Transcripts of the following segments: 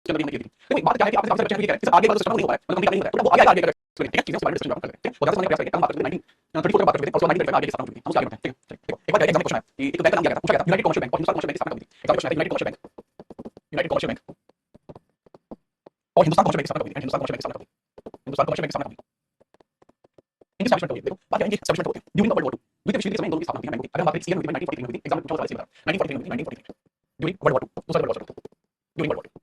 जनवरी में देखो बात क्या है कि आपके बच्चे ये कह रहे हैं आगे वाला सिस्टम नहीं हो रहा है मतलब कंप्लीट नहीं हो रहा है तो वो आगे आगे आगे ठीक है चीजें बारे में डिस्कशन करते हैं वो 10 साल प्रयास करेंगे कम बात करते हैं 1934 की बात करते हैं और 1935 आगे के साथ हम उसके आगे बढ़ते हैं ठीक है एक बार एग्जाम में क्वेश्चन है कि एक बैंक का नाम क्या था पूछा गया था यूनाइटेड कमर्शियल बैंक और हिंदुस्तान कमर्शियल बैंक की स्थापना कब हुई थी एग्जाम क्वेश्चन है यूनाइटेड कमर्शियल बैंक और हिंदुस्तान कमर्शियल बैंक की स्थापना कब हुई हिंदुस्तान कमर्शियल बैंक की स्थापना कब हुई हिंदुस्तान कमर्शियल बैंक की स्थापना कब हुई इनकी एस्टैब्लिशमेंट हुई देखो बात करेंगे एस्टैब्लिशमेंट होती है ड्यूरिंग द वर्ल्ड वॉर 2 द्वितीय विश्व युद्ध के समय इन दोनों की स्थापना हुई है अगर हम बात करें सीएम हुई थी 1943 में हुई थी एग्जाम में पूछा जाता है 1943 में हुई थी 1943 ड्यूरिंग वर्ल्ड वॉर 2 दूसरा world war during world war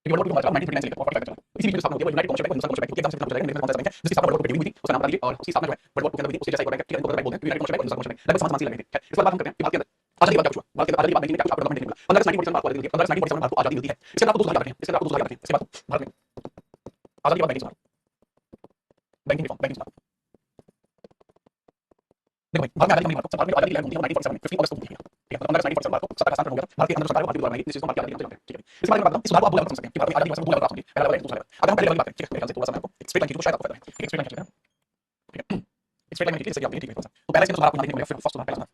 world war 2 हमारा 1939 से लेकर 45 तक चला इसी बीच में स्थापना होती है United commercial bank Hindustan commercial bank की एग्जाम से पूछा जाएगा मेरे कौन सा बैंक है जिसकी स्थापना वर्ल्ड वॉर 2 में हुई थी उसका नाम बता दीजिए और उसकी स्थापना जो है वर्ल्ड वॉर 2 के अंदर हुई थी उससे जैसा एक और बैंक ठीक है इनको बैंक बोलते हैं यूनाइटेड कमर्शियल बैंक और हिंदुस्तान कमर्शियल बैंक लगभग समाज लगे थे इस बार बात हम करते हैं कि भारत के अंदर आजादी के बाद क्या हुआ भारत के आजादी के बाद देखिए क्या कुछ गवर्नमेंट ने 15 1947 भारत को आजादी मिली 15 1947 भारत को आजादी मिलती है इसके बाद दूसरा क्या इसके बाद दूसरा क्या इसके बाद भारत में आजादी के बाद बैंकिंग रिफॉर्म बैंकिंग देखो भाई भारत में आजादी भारत में आजादी की लड़ाई 1947 में 15 अगस्त को हुई है ठीक है 15 1947 भारत को सत्ता का स्थान हो गया भारत के अंदर सरकार भारत के द्वारा बनाई इस चीज को भारत की आजादी जानते हैं ठीक है इस बारे में बात करूं इस बात को आप बोल सकते हैं कि भारत में आजादी का पूरा प्राप्त होगी पहला वाला दूसरा अगर हम पहले वाली बात करें ठीक है मेरे ख्याल से थोड़ा सा मैं आपको एक स्ट्रेट लाइन खींचूं शायद आपको फायदा है एक स्ट्रेट लाइन खींचना ठीक है एक स्ट्रेट लाइन खींचिए जैसे आप ठीक है थोड़ा सा तो पहले इसमें सुधार आपको ना देखने को मिलेगा फर्स्ट सुधार पहला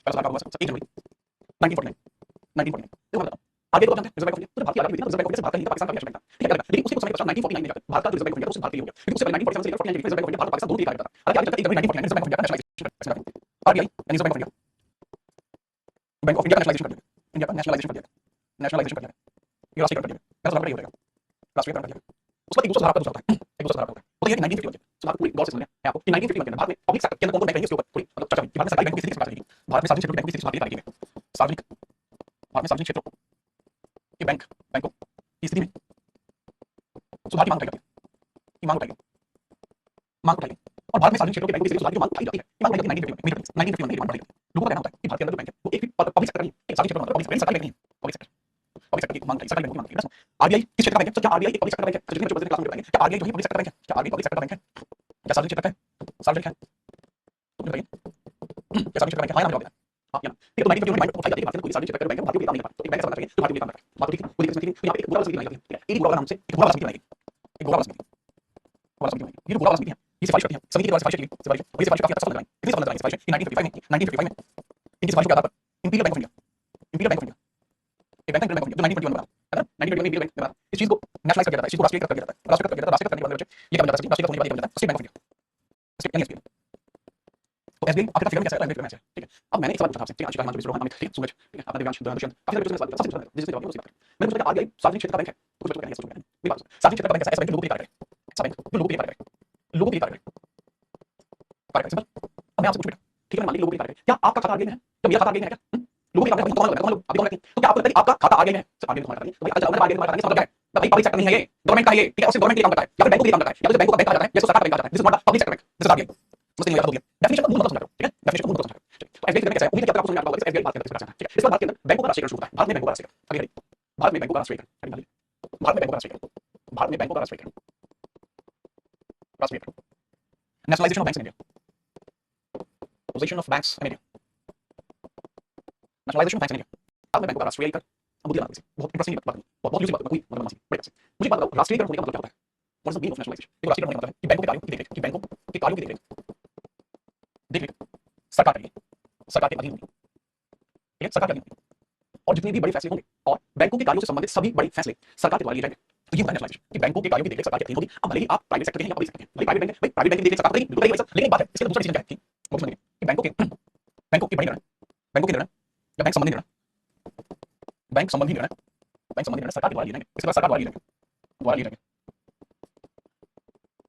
सुधार होगा 1 जनवरी 1949 1949 देखो बताओ आगे को जानते हैं रिजर्व बैंक ऑफ इंडिया तो भारत की आजादी हुई ना रिजर्व बैंक ऑफ इंडिया से भारत का नहीं था पाकिस्तान का भी नेशनल बैंक था ठीक है लेकिन उसके कुछ समय पश्चात 1949 में जाकर भारत का रिजर्व बैंक ऑफ इंडिया तो भारत के लिए हो गया लेकिन उससे पहले 1947 से लेकर 49 reserve bank of India Bharat Pakistan दोनों के लिए कार्य करता था हालांकि आगे चलकर 1 जनवरी 1949 रिजर्व बैंक ऑफ इंडिया का nationalisation RBI reserve bank of India bank of India का नेशनलाइजेशन कर दिया इंडिया का नेशनलाइजेशन कर दिया नेशनलाइजेशन कर दिया ये राष्ट्रीय कर दिया पहला सुधार ये हो जाएगा राष्ट्रीय कर दिया उसका एक दूसरा सुधार आपका दूसरा होता है एक दूसरा सुधार होता है वो ये 1951 सुधार पूरी गौर से सुनिए मैं आपको कि 1951 के भारत में पब्लिक सेक्टर के अंदर कौन बैंक रहेंगे इसके ऊपर थोड़ी मतलब चर्चा हुई भारत में सरकारी बैंकों की स्थिति कैसी रहेगी भारत में सार्वजनिक क्षेत्र के बैंकों की स्थिति सुधार की गई सार्वजनिक भारत में सार्वजनिक क्षेत्रों के बैंकों की स्थिति में सुधार की मांग उठाई जाती है की मांग उठाई और भारत में सार्वजनिक क्षेत्रों के बैंकों की स्थिति सुधार की मांग उठाई जाती है ये मांग उठाई जाती है 1951 में बढ़ गई लोगों का कहना होता है कि भारत के अंदर जो बैंक है वो एक भी पब्लिक सेक्टर नहीं है सार्वजनिक क्षेत्र में पब्लिक सरकारी बैंक नहीं है पब्लिक सेक्टर की मांग उठाई सरकारी बैंक की मांग उठाई आरबीआई किस क्षेत्र का बैंक है क्या आरबीआई एक पब्लिक सेक्टर बैंक है जिसमें जो क्लास में बताएंगे क्या आरबीआई जो है पब्लिक सेक्टर बैंक है क्या आरबीआई पब्लिक सेक्टर बैंक है क्या सार्वजनिक क्षेत्र है सार्वजनिक है तो बताइए क्या सार्वजनिक क्षेत्र बैंक है हां जवाब देना हां या ठीक है तो 1951 में बैंक उठाई जाती है भारत में कोई सार्वजनिक क्षेत्र बैंक है भारतीय को काम नहीं करता तो एक बैंक ऐसा बनना चाहिए जो भारतीय को काम करे बात ठीक है कोई दिक्कत नहीं तो यहां पे एक पूरा समिति बनाई जाती है एक पूरा नाम से एक पूरा समिति बनाई एक पूरा समिति ये पूरा समिति है ये सिफारिश करती है समिति के द्वारा सिफारिश की सिफारिश ये सिफारिश काफी अच्छा समझ लगाएंगे कितनी समझ लगाएंगे सिफारिश 1955 में 1955 में इनकी सिफारिश के आधार पर इंपीरियल बैंक ऑफ इंडिया एक बैंक बैंक ऑफ इंडिया जो 1921 में बना है ना 1921 में इंपीरियल बैंक बना इस चीज को नेशनलाइज कर दिया जाता है इस चीज को राष्ट्रीयकृत कर दिया जाता है राष्ट्रीयकृत कर दिया जाता है राष्ट्रीयकृत करने के बाद ये क्या बन जाता है राष्ट्रीयकृत होने के बाद ये बन जाता है state bank of India state यानी एसबीआई तो एसबीआई आखिर फिगर में कैसा है लाइन फिगर में कैसा है ठीक है अब मैंने एक सवाल पूछा आपसे ठीक है आशिका हिमांशु रोहन अमित ठीक है सूरज ठीक है आपने दिव्यांश दुष्यंत काफी सारे क्वेश्चन सबसे पूछा जिससे जवाब उसी बात मैंने पूछा आरबीआई सार्वजनिक क्षेत्र का बैंक है कुछ बच्चों कहने सोच मेरी बात सार्वजनिक क्षेत्र का बैंक ऐसा बैंक लोगों के लिए कार्य करे ऐसा बैंक जो लोगों के लिए कार्य करे लोगों के लिए कार्य करे सिंपल अब मैं आपसे पूछ बेटा ठीक है मान लीजिए लोगों के लिए कार्य करे क्या आपका खाता आरबीआई में है क्या मेरा खाता आरबीआई में है क्या लोगों के लिए कार्य कौन लोग अभी कौन लगते हैं तो क्या आपको लगता है आपका खाता आरबीआई में है सिर्फ आरबीआई में खाता नहीं तो भाई अगर आरबीआई में खाता नहीं समझ क्या है भाई पब्लिक सेक्टर नहीं है ये गवर्नमेंट का है ये ठीक है उससे गवर्नमेंट के काम करता है या फिर बैंकों के काम करता है या फिर बैंकों का बैंक आ जाता है या तो सरकार का बैंक आ जाता है this is not public sector bank this is RBI समझते हैं याद हो गया डेफिनेशन का मूल मतलब समझ रहे हो ठीक है डेफिनेशन का मूल मतलब समझ रहे हो तो एसबीआई कैसा है उम्मीद है कि आपको समझ आ रहा होगा एसबीआई बात करते हैं ठीक है इस बार बात के अंदर बैंकों का राष्ट्रीयकरण शुरू होता है भारत में बैंकों का राष्ट्रीयकरण अभी भारत में बैंकों का राष्ट्रीयकरण भारत में बैंकों का राष्ट्रीयकरण भारत में बैंकों का राष्ट्रीयकरण nationalisation of banks in India position of banks in India nationalisation of banks in India Bharat में बैंकों का राष्ट्रीयकरण अब मुझे बात बहुत इंटरेस्टिंग बात बहुत यूज़फुल बात कोई मतलब मत बड़े से मुझे बात बताओ राष्ट्रीयकरण होने का मतलब क्या होता है what is the meaning of nationalisation देखो राष्ट्रीयकरण होने का मतलब है कि बैंकों के कार्यों की देखरेख कि बैंकों के कार्यों की देखरेख सरकार करेगी सरकार के अधीन होगी ठीक है सरकार के अधीन होगी और जितने भी बड़े फैसले होंगे और बैंकों के कार्यों से संबंधित सभी बड़े फैसले सरकार के द्वारा लिए जाएंगे तो ये होता है नेशनलाइजेशन कि बैंकों के कार्यों की देखरेख सरकार के अधीन होगी अब भले ही आप प्राइवेट सेक्टर के हैं या पब्लिक सेक्टर के हैं भाई प्राइवेट बैंक है भाई प्राइवेट बैंक की देखरेख सरकार करेगी बिल्कुल करेगी लेकिन एक बात है इसके दूसरा डिसीजन क्या है वो समझिए कि बैंकों के बड़े निर्णय बैंकों के निर्णय या बैंक संबंधी निर्णय बैंक संबंधी निर्णय सरकार के द्वारा लिए जाएंगे इसके बाद सरकार द्वारा लिए जाएंगे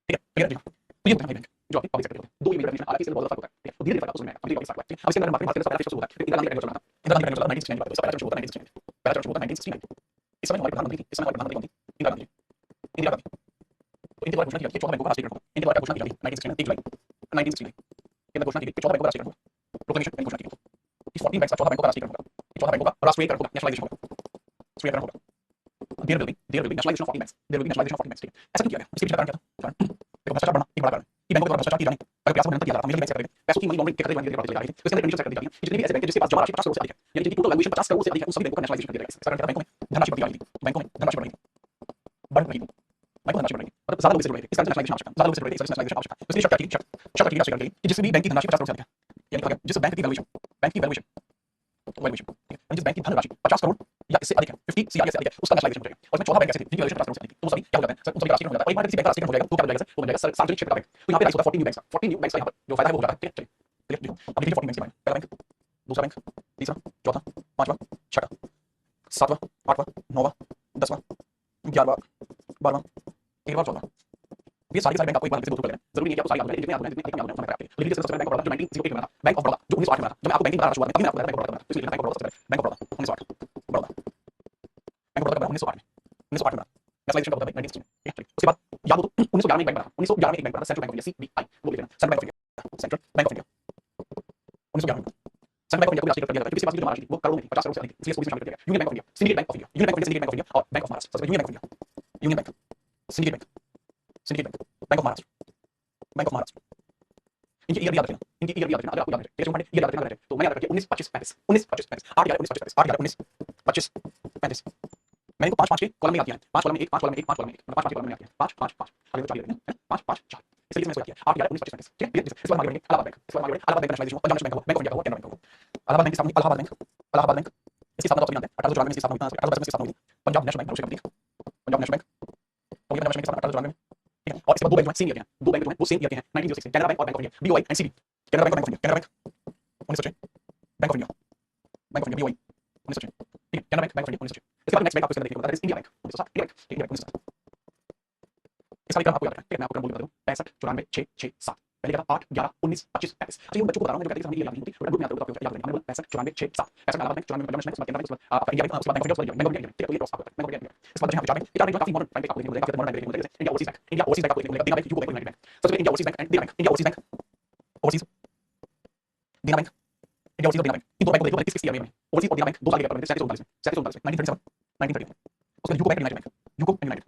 ठीक है तो ये होता है बैंक जो आपके पब्लिक सेक्टर होते हैं दो ये डेफिनेशन हालांकि इससे बहुत फर्क होता है ठीक है तो धीरे धीरे फर्क समझ में आएगा अभी पब्लिक सेक्टर अब इसके अंदर बात करें सबसे पहला फेज होता है इंदिरा गांधी का इंदिरा गांधी का 1969 बात पहला चरण होता है 1969 पहला चरण होता है 1969 इस समय हमारे प्रधानमंत्री थी इस समय हमारे प्रधानमंत्री कौन थी इंदिरा गांधी तो इनके द्वारा घोषणा की गई 14 बैंकों का राष्ट्रीयकरण होगा इनके द्वारा घोषणा की गई 1969 जुलाई 1969 के अंदर घोषणा की गई 14 बैंकों का राष्ट्रीयकरण होगा प्रोक्लेमेशन में घोषणा की गई इस 14 बैंक का 14 बैंकों का राष्ट्रीयकरण होगा 14 बैंकों का राष्ट्रीयकरण होगा नेशनलाइजेशन होगा राष्ट्रीयकरण होगा there will be nationalisation of 14 banks there will be nationalisation of 14 banks ठीक है ऐसा क्यों किया गया उसके पीछे कारण क्या था देखो भ्रष्टाचार बढ़ना एक बड़ा कारण कि बैंकों के द्वारा भ्रष्टाचार किया जाने अगर प्रयास निरंतर किया जाता है मेजर बैंक सेक्टर में पैसों की मनी लॉन्ड्रिंग के खतरे बन गए थे तो इसके अंदर इंडिविजुअल सेक्टर दी जा रही है जितने भी ऐसे बैंक जिसके पास जमा राशि 50 करोड़ से अधिक है यानी जिनकी टोटल वैल्यूएशन 50 करोड़ से अधिक है उन सभी बैंकों का नेशनलाइजेशन कर दिया जाएगा इस कारण बैंकों में धनराशि बढ़ती जाएगी बैंकों में धनराशि बढ़ रही है बढ़ रही है बैंकों धनराशि बढ़ रही है मतलब ज्यादा लोग से जुड़ रहे हैं इस कारण नेशनलाइजेशन आवश्यक है ज्यादा लोग से जुड़ रहे हैं इस नेशनलाइजेशन आवश्यक है इसलिए शर्त की राष्ट्रीयकरण के लिए जिस भी बैंक की धनराशि 50 करोड़ से अधिक है यानी जिस बैंक की वैल्यूएशन जिस बैंक की धनराशि 50 करोड़ या इससे अधिक है कि सीआईएस है उसका नेशनलाइजेशन हो जाएगा और इसमें चौथा बैंक ऐसे थे जिनकी वैल्यूएशन ट्रांसफर थी तो वो सभी क्या हो जाता है सर उन सभी का राष्ट्रीयकरण हो जाता है और एक बार किसी बैंक का राष्ट्रीयकरण हो जाएगा तो क्या बन जाएगा सर वो बन जाएगा सर सार्वजनिक क्षेत्र का बैंक तो यहाँ पे राइस होता है 14 न्यू बैंक्स 14 न्यू बैंक्स का यहाँ पर जो फायदा है वो हो जाता है ठीक है चलिए देखो अब देखिए 14 बैंक्स के बारे में पहला बैंक दूसरा बैंक तीसरा चौथा पांचवा छठा सातवां आठवां नौवां 10वां 11वां 12वां 13वां 14वां ये सारे बैंक आपको एक बार से दो कर लेना जरूरी नहीं कि आपको सारे याद हो जितने याद हो जितने एकदम याद हो समझ लेकिन जैसे सबसे बैंक ऑफ बड़ौदा जो 1908 में था बैंक ऑफ बड़ौदा जो 1908 में था जब मैं आपको बैंकिंग बता रहा शुरुआत में तभी मैं आपको बैंक ऑफ बड़ौदा तो इसलिए बैंक ऑफ बड़ौदा सबसे bank of Baroda 1908 Baroda bank of Baroda 1908 में नेशनलाइजेशन का होता है 1916 ठीक है उसके बाद याद हो तो 1911 में एक बैंक बना 1911 में एक बैंक बना central bank of India CBI वो लिख लेना central bank of India central bank of India 1911 में सेंट्रल बैंक ऑफ इंडिया को राष्ट्रीय कर दिया क्योंकि इसके पास जो महाराष्ट्र थी वो करोड़ों में 50 करोड़ से अधिक इसलिए इसको भी शामिल कर दिया union bank of India syndicate bank of India union bank of India syndicate bank of India और बैंक ऑफ महाराष्ट्र सबसे union bank of India union bank syndicate bank bank of Maharashtra bank of Maharashtra इनके ईयर भी याद रखना इनके year भी याद रखना अगर आपको याद है टेस्ट ईयर याद रखना तो मैं याद रखिए 19 25 35 19 25 35 8 11 19 25 35 8 11 19 25 35 मैंने को 5 5 के कॉलम में याद किया है 5 कॉलम में 1 5 कॉलम में 1 5 कॉलम में 1 5 5 के कॉलम में याद किया 5 5 5 अगले तो 4 लिखना है 5 5 4 इसलिए मैंने इसको किया 8 11 19 25 35 ठीक है इस बार हम आगे बढ़ेंगे इलाहाबाद बैंक इस बार आगे बढ़ेंगे Allahabad bank nationalisation Punjab national bank of India का इलाहाबाद बैंक की स्थापना इलाहाबाद बैंक इसकी स्थापना तो जानते हैं 1894 में इसकी स्थापना हुई 1810 में इसकी स्थापना हुई पंजाब नेशनल बैंक उसके पंजाब नेशनल बैंक और पंजाब नेशनल बैंक की स्थापना 1894 में ठीक है और इसके बाद दो बैंक जो है सेम ईयर के हैं दो बैंक जो है वो सेम ईयर के हैं 1906 कैनरा बैंक और bank of India BOI and CB Canara bank और bank of India Canara bank 1906 bank of India BOI 1906 ठीक है कैनरा बैंक ऑफ इंडिया 1906 इसके बाद नेक्स्ट बैंक आपको इसके अंदर देखिए that is India bank 1907 India bank ठीक है 1907 इसका भी क्रम आपको याद रखना है ठीक है मैं आपको क्रम बोल देता हूं 65 94 6 6 7 पहले का 8 11 19 25 35 अच्छा ये बच्चों को बता रहा हूं जो कहते हैं कि हमें याद नहीं होती थोड़ा ग्रुप में आते हो तो याद रखना 65 94 6 7 ऐसा Allahabad bank 94 Punjab national bank उसके बाद इंडिया बैंक उसके बाद bank of India bank of India ठीक है तो ये क्रॉस आपको बैंक ऑफ इंडिया इसके बाद यहाँ पे चार बैंक ये चार बैंक काफी मॉडर्न बैंक आपको देखने को मिलेगा काफी मॉडर्न बैंक देखने को मिलेगा India overseas bank India overseas bank आपको देखने को मिलेगा देना bank UCO bank United bank सबसे पहले इंडिया ओवरसीज बैंक एंड देना bank India overseas bank overseas देना बैंक इंडिया ओवरसीज और देना बैंक इन दो बैंक को देखो किस ईयर में ओवरसीज और देना बैंक 2 साल के गैप पर 37 में 1937 1937 उसके UCO bank United bank UCO and United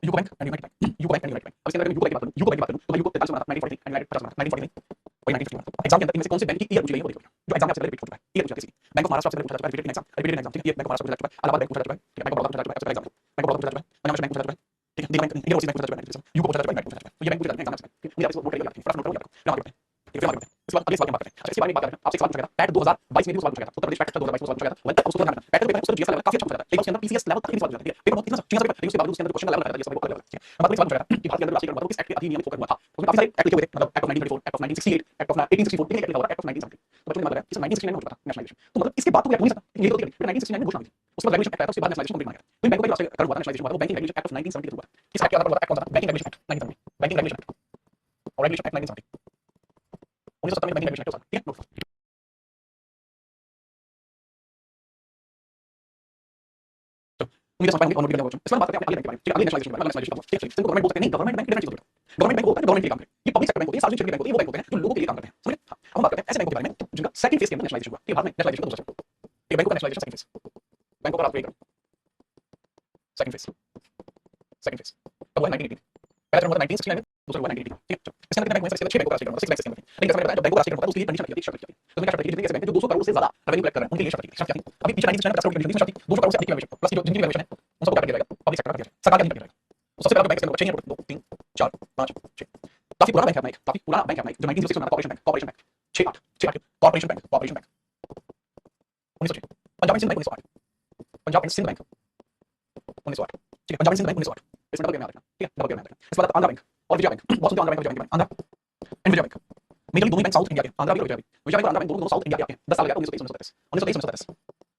UCO bank and United bank UCO bank and United bank अब इसके अंदर यूको बैंक की बात करूं यूको बैंक की बात करूं तो यूको 43 में 1943 एंड यूनाइटेड 50 में 1943 और 1951 एग्जाम के अंदर इनमें से कौन से बैंक की ईयर पूछी गई है वो देखो जो एग्जाम में आपसे पहले रिपीट हो चुका है ईयर पूछा किसी बैंक ऑफ महाराष्ट्र से पूछा जाता है रिपीटेड एग्जाम ठीक है बैंक ऑफ महाराष्ट्र पूछा जाता है इलाहाबाद बैंक पूछा जाता है बैंक ऑफ बड़ौदा पूछा जाता है एग्जाम बैंक ऑफ बड़ौदा पूछा जाता है पंजाब नेशनल बैंक पूछा जाता है ठीक है बैंक इंडिया ओवरसीज बैंक पूछा जाता है यूको पूछा जाता है पूछा जाता है तो ये बैंक पूछा जाता है एग्जाम में मुझे आपसे नोट करिएगा फटाफट नोट करिएगा यहाँ आगे ठीक है आगे इस बार अगले सवाल की बात करते हैं इसके बारे में बात करें आपसे एक सवाल पूछा गया पैट 2022 में भी सवाल पूछा गया उत्तर प्रदेश पैट 2022 में सवाल पूछा गया वेल उसको ध्यान रखना पैट के पेपर उसका जीएस लेवल काफी अच्छा पूछा जाता है लेकिन उसके अंदर पीसीएस लेवल तक नहीं सवाल पूछा जाता है पेपर बहुत कितना चीज लेकिन उसके बाद उसके अंदर क्वेश्चन लेवल रहता है जैसे वो लेवल ठीक है हम बात सवाल पूछा गया कि भारत के अंदर राष्ट्रीय किस एक्ट के अधीन नियमित होकर हुआ था उसमें काफी सारे एक्ट लिखे हुए थे मतलब act of 1934 act of 1968 act of 1864 तीन एक्ट लिखा हुआ था एक्ट ऑफ 1970 तो बच्चों ने मतलब इस 1969 में हो चुका था नेशनलाइजेशन तो मतलब इसके बाद तो नहीं सकता ये तो 1969 में घोषणा हुई थी उसके बाद रेगुलेशन एक्ट आया उसके बाद नेशनलाइजेशन कंप्लीट माना गया तो बैंकों का राष्ट्रीयकरण हुआ था नेशनलाइजेशन हुआ था बैंकिंग रेगुलेशन एक्ट ऑफ 1970 हुआ किस एक्ट के आधार पर हुआ था एक्ट कौन सा था banking regulation act 1970 banking regulation act और रेगुलेशन एक्ट 1970 1970 में बैंकिंग रेगुलेशन एक्ट ठीक है नोट उम्मीद है समझ पाएंगे और नोट भी करेंगे इस बार बात करते हैं अगले बैंक के बारे में ठीक है अगले नेशनलाइजेशन के बारे में नेशनलाइजेशन ठीक है इसको गवर्नमेंट बोलते हैं नहीं गवर्नमेंट बैंक डिफरेंट चीज होता है गवर्नमेंट बैंक होता है गवर्नमेंट के लिए काम करे ये पब्लिक सेक्टर बैंक होते हैं सार्वजनिक क्षेत्र के बैंक होते हैं वो बैंक होते हैं जो लोगों के लिए काम करते हैं समझे हम बात करते हैं ऐसे बैंकों के बारे में जिनका सेकंड फेज के अंदर नेशनलाइजेशन हुआ ठीक है भारत में नेशनलाइजेशन का दूसरा चरण ठीक है बैंकों का नेशनलाइजेशन सेकंड फेज बैंकों का आप वेट करो सेकंड फेज तब हुआ 1980 पहला चरण हुआ था 1969 में दूसरा हुआ 1980 ठीक है इसके अंदर कितने बैंक हुए इसके अंदर 6 बैंकों का राष्ट्रीयकरण हुआ 6 बैंक इसके अंदर लेकिन जैसे मैंने बताया जब बैंकों का राष्ट्रीयकरण होता है तो उसके लिए कंडीशन रखी थी शर्त रखी थी तो उसमें क्या शर्त रखी थी जितने ऐसे बैंक हैं जो 200 करोड़ से ज्यादा रेवेन्यू कलेक्ट कर रहे हैं उनके लिए शर्त थी अभी पीछे 1969 में 50 करोड़ की कंडीशन शर्त थी 200 करोड़ से अधिक की वैल्यूएशन प्लस जिनकी वैल्यूएशन है उन सबको क्या कर दिया जाएगा पब्लिक सेक्टर का दिया जाएगा सरकार का नहीं कर दिया जाएगा तो सबसे पहला बैंक इसके अंदर 6 2 3 4 5 6 काफी पुराना बैंक है अपना एक काफी पुराना बैंक है अपना एक जो 1906 में बना corporation bank 6 8 corporation bank 1906 Punjab and Sindh bank 1908 Punjab and Sindh bank 1908 ठीक है पंजाब एंड सिंध बैंक 1908 इसमें डबल याद रखना ठीक है डबल याद रखना इसके बाद आंध्रा बैंक और विजया बैंक बहुत सुनते हैं Andhra bank Andhra and Vijaya bank majorly दोनों बैंक साउथ इंडिया के आंध्रा भी और विजया बैंक और आंध्रा बैंक दोनों साउथ इंडिया के हैं 10 साल लगा 1923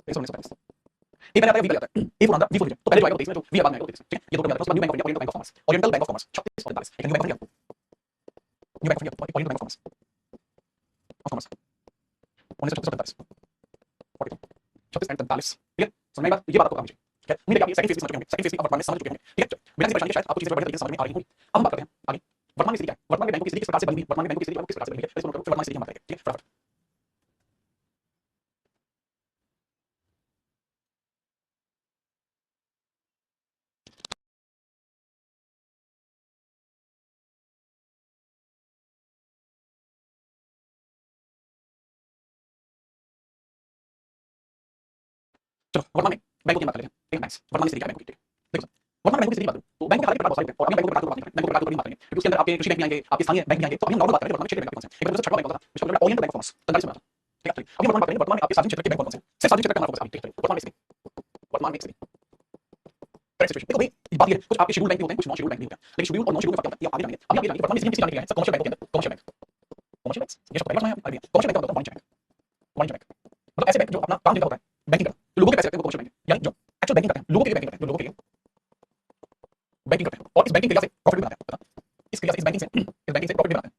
1923 ये पहले आता है वी आता है A for Andhra V for Vijay तो पहले जो आएगा 23 में जो वी बाद में आएगा 23 ठीक है ये दो में आता है उसके बाद new bank of India bank of commerce oriental bank of commerce 36 और 45 new bank of India oriental bank of commerce 1946 36 and 45 ठीक है समझ में बात ये बात आपको समझ ठीक है उम्मीद है कि आप सेकंड फेज समझ चुके होंगे सेकंड फेज की वर्तमान में समझ चुके होंगे ठीक है बिना किसी परेशानी के शायद आपको चीजें बड़े तरीके से समझ में आ रही होंगी अब हम बात करते हैं आगे वर्तमान में स्थिति क्या है वर्तमान में बैंकों की स्थिति किस प्रकार से बनी हुई वर्तमान में बैंकों की स्थिति किस प्रकार से बनी है इसको नोट करो वर्तमान स्थिति हम बात करेंगे ठीक है फटाफट चलो वर्तमान में बैंकों की बात करें ठीक है बैंक्स वर्तमान में स्थिति क्या है बैंकों की देखो सर वर्तमान बैंकों की स्थिति बात करूं तो बैंक के खाते बहुत सारे हैं और हम बैंकों के बात करेंगे बैंकों के बात करेंगे क्योंकि उसके अंदर आपके कृषि बैंक भी आएंगे आपके स्थानीय बैंक भी आएंगे तो हम नॉर्मल बात करेंगे वर्तमान क्षेत्र बैंक कौन से एक दूसरा छठवां बैंक होता है जिसको ओरिएंटल बैंक ऑफ कॉमर्स 45 में आता है ठीक है अभी वर्तमान बात करेंगे वर्तमान में आपके सार्वजनिक क्षेत्र के बैंक कौन से सिर्फ सार्वजनिक क्षेत्र का नाम कौन सा ठीक है वर्तमान में एक सेकंड करेक्ट सिचुएशन। देखो भाई बात ये है, कुछ आपके शेड्यूल बैंक भी होते हैं, कुछ नॉन शेड्यूल बैंक भी होते हैं, लेकिन शेड्यूल और नॉन शेड्यूल में फर्क क्या होता है ये आगे जानेंगे। अभी आप ये जानेंगे वर्तमान में किसी जाने के लिए है सब कमर्शियल बैंक के अंदर, कमर्शियल बैंक ये शब्द है अभी कमर्शियल बैंक का मतलब वाणिज्य बैंक, वाणिज्य बैंक मतलब ऐसे बैंक जो अपना काम करता होता है बैंकिंग का, तो लोगों के पैसे रखते हैं वो कमर्शियल बैंक यानी जो एक्चुअल बैंकिंग करते हैं लोगों के लिए बैंकिंग करते हैं, जो लोगों के लिए बैंकिंग करते हैं और इस बैंकिंग क्रिया से प्रॉफिट भी बनाते हैं, इस क्रिया से इस बैंकिंग से प्रॉफिट भी बनाते हैं,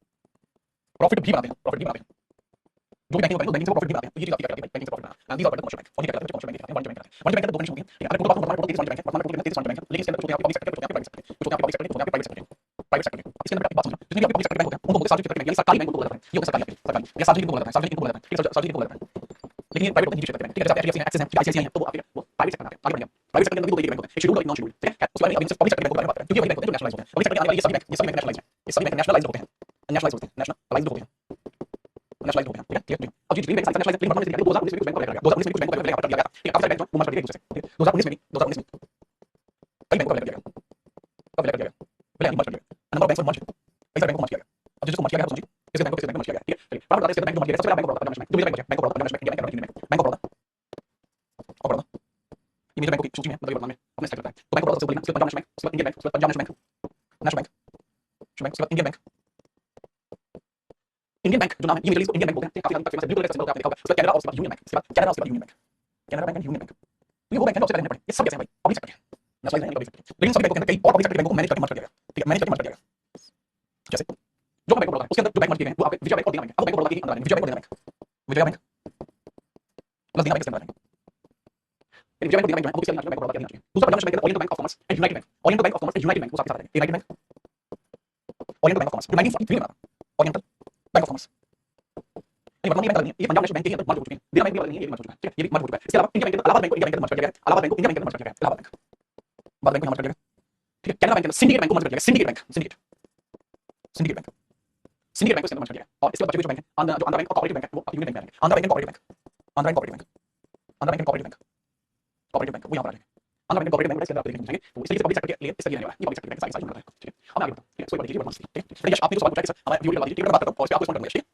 प्रॉफिट भी बनाते हैं, प्रॉफिट भी बनाते हैं जो भी बैंकिंग होता है बैंकिंग से प्रॉफिट भी बनाते हैं। तो ये चीज आप क्या करते हैं बैंकिंग से प्रॉफिट बनाना these are called commercial bank और ये क्या करते हैं कमर्शियल बैंक वाणिज्य बैंक करते हैं। वाणिज्य बैंक के दो डिफरेंस होती है ठीक है, अगर टोटल बात करूं टोटल 33 वाणिज्य बैंक वर्तमान में टोटल 33 वाणिज्य बैंक है, लेकिन इसके अंदर कुछ होते हैं पब्लिक सेक्टर, कुछ होते हैं पब्लिक सेक्टर, कुछ होते हैं प्राइवेट सेक्टर, प्राइवेट सेक्टर इसके अंदर बात समझो जितने भी आपके पब्लिक सेक्टर बैंक होते हैं उनको बोलते हैं सार्वजनिक क्षेत्र के बैंक यानी सरकारी बैंक को बोला जाता है, ये होता है सरकारी सरकारी या सार्वजनिक को बोला जाता है, सार्वजनिक को बोला जाता है ठीक है, सार्वजनिक को बोला जाता है लेकिन ये प्राइवेट होते हैं निजी क्षेत्र के बैंक ठीक है, जैसे एचडीएफसी है एक्सिस है आईसीआईसीआई है तो वो आपके वो प्राइवेट सेक्टर में आते हैं। आगे बढ़ेंगे प्राइवेट सेक्टर के अंदर भी दो तरीके के बैंक होते हैं, एक शेड्यूल्ड और एक नॉन शेड्यूल्ड ठीक है। उसके बाद अभी हम पब्लिक सेक्टर के बारे में बात करें क्योंकि वही बैंक होते हैं जो नेशनलाइज होते हैं। पब्लिक सेक्टर के आने वाले ये सभी बैंक नेशनलाइज हैं, ये सभी बैंक नेशनलाइज होते हैं, नेशनलाइज होते हैं, नेशनलाइज होते हैं, नेशनलाइज होते हैं ठीक है ठीक है। अब जी बैंक नेशनलाइज लेकिन वर्तमान में 2019 में कुछ बैंक को लेकर 2019 में कुछ बैंक को लेकर दिया गया ठीक है, काफी सारे बैंक वो मर्ज कर दिए एक दूसरे से 2019 में 2019 में कई बैंक को लेकर दिया गया, कब लेकर दिया गया पहले मर्ज कर दिया नंबर ऑफ बैंक मर्ज कई सारे बैंक को मर्ज किया गया। अब जिसको मर्ज किया गया तो समझिए किस बैंक को मर्ज किया गया ठीक है। प्राइवेट बता दें बैंक को मर्ज किया गया सबसे पहला बैंक ऑफ बड़ौदा बैंक जो भी bank of Baroda bank of Baroda of Baroda ये मेजर बैंकों की सूची में मतलब वर्तमान में अपने स्टेट करता है। तो बैंक ऑफ बड़ौदा सबसे बड़ी bank, Punjab national bank, Indian bank, Punjab national bank, national bank, Indian bank, Indian bank जो नाम है ये मेजरली इसको इंडियन बैंक बोलते हैं काफी फेमस है ब्लू कलर का सिंबल आपने देखा होगा। उसके बाद कनाडा और उसके बाद यूनियन बैंक, उसके बाद कनाडा और उसके बाद union bank, Canada bank and union bank ये वो बैंक है जो सबसे पहले पड़े ये सब कैसे हैं भाई पब्लिक सेक्टर है नेशनलाइज है पब्लिक सेक्टर लेकिन सभी बैंकों के अंदर कई और पब्लिक सेक्टर बैंकों को मैनेज करके मर्ज कर दिया गया ठीक है, मैनेज करके मर्ज कर दिया गया जैसे जो बैंक ऑफ बड़ौदा उसके अंदर जो बैंक मर्ज किए गए वो आपके विजय बैंक और देना बैंक अब बैंक ऑफ बड़ौदा के अंदर विजय बैंक और देना बैंक, विजय बैंक प्लस देना बैंक के अंदर विजय बैंक और देना बैंक जो है वो किसी नेशनल बैंक ऑफ बड़ौदा के अंदर है। दूसरा Punjab national bank oriental bank of commerce and United bank, oriental bank of commerce and United bank वो साथ साथ है United bank, oriental bank of commerce 1943 में बना ओरिएंटल बैंक ऑफ कॉमर्स ये वर्तमान में बैंक नहीं है, ये पंजाब नेशनल बैंक के अंदर मर्ज हो चुके हैं, देना बैंक भी नहीं है ये भी मर्ज हो चुका है ठीक है, ये भी मर्ज हो चुका है। इसके अलावा इंडिया बैंक के अंदर इलाहाबाद बैंक को इंडिया बैंक के अंदर मर्ज कर दिया गया, इलाहाबाद बैंक को इंडिया बैंक के अंदर मर्ज कर दिया गया, इलाहाबाद बैंक बाद बैंक को मर्ज कर दिया गया ठीक है। कनाडा बैंक के अंदर सिंडिकेट बैंक को मर्ज कर दिया गया, syndicate bank syndicate syndicate bank syndicate bank को इसके अंदर मर्ज कर दिया और इसके बाद बचे कुछ बैंक हैं जो आंध्रा बैंक और कोऑपरेटिव बैंक है वो यूनियन बैंक में आएंगे। Andhra bank and cooperative bank, Andhra bank cooperative bank, Andhra bank and cooperative bank, cooperative bank वो यहां पर आ जाएंगे। आंध्रा बैंक कोऑपरेटिव बैंक इसके अंदर आप देखने जाएंगे तो इसलिए पब्लिक सेक्टर के लिए इसका ये रहने वाला है, ये पब्लिक सेक्टर बैंक सारी सारी ठीक है। अब आगे बढ़ते हैं ठीक है, कोई बात नहीं वर्तमान स्थिति ठीक है। आपने जो सवाल पूछा है सर हमारे वीडियो के बाद ठीक है बात करता हूं और इस पे आपको रिस्पॉन्ड करूंगा ठीक है।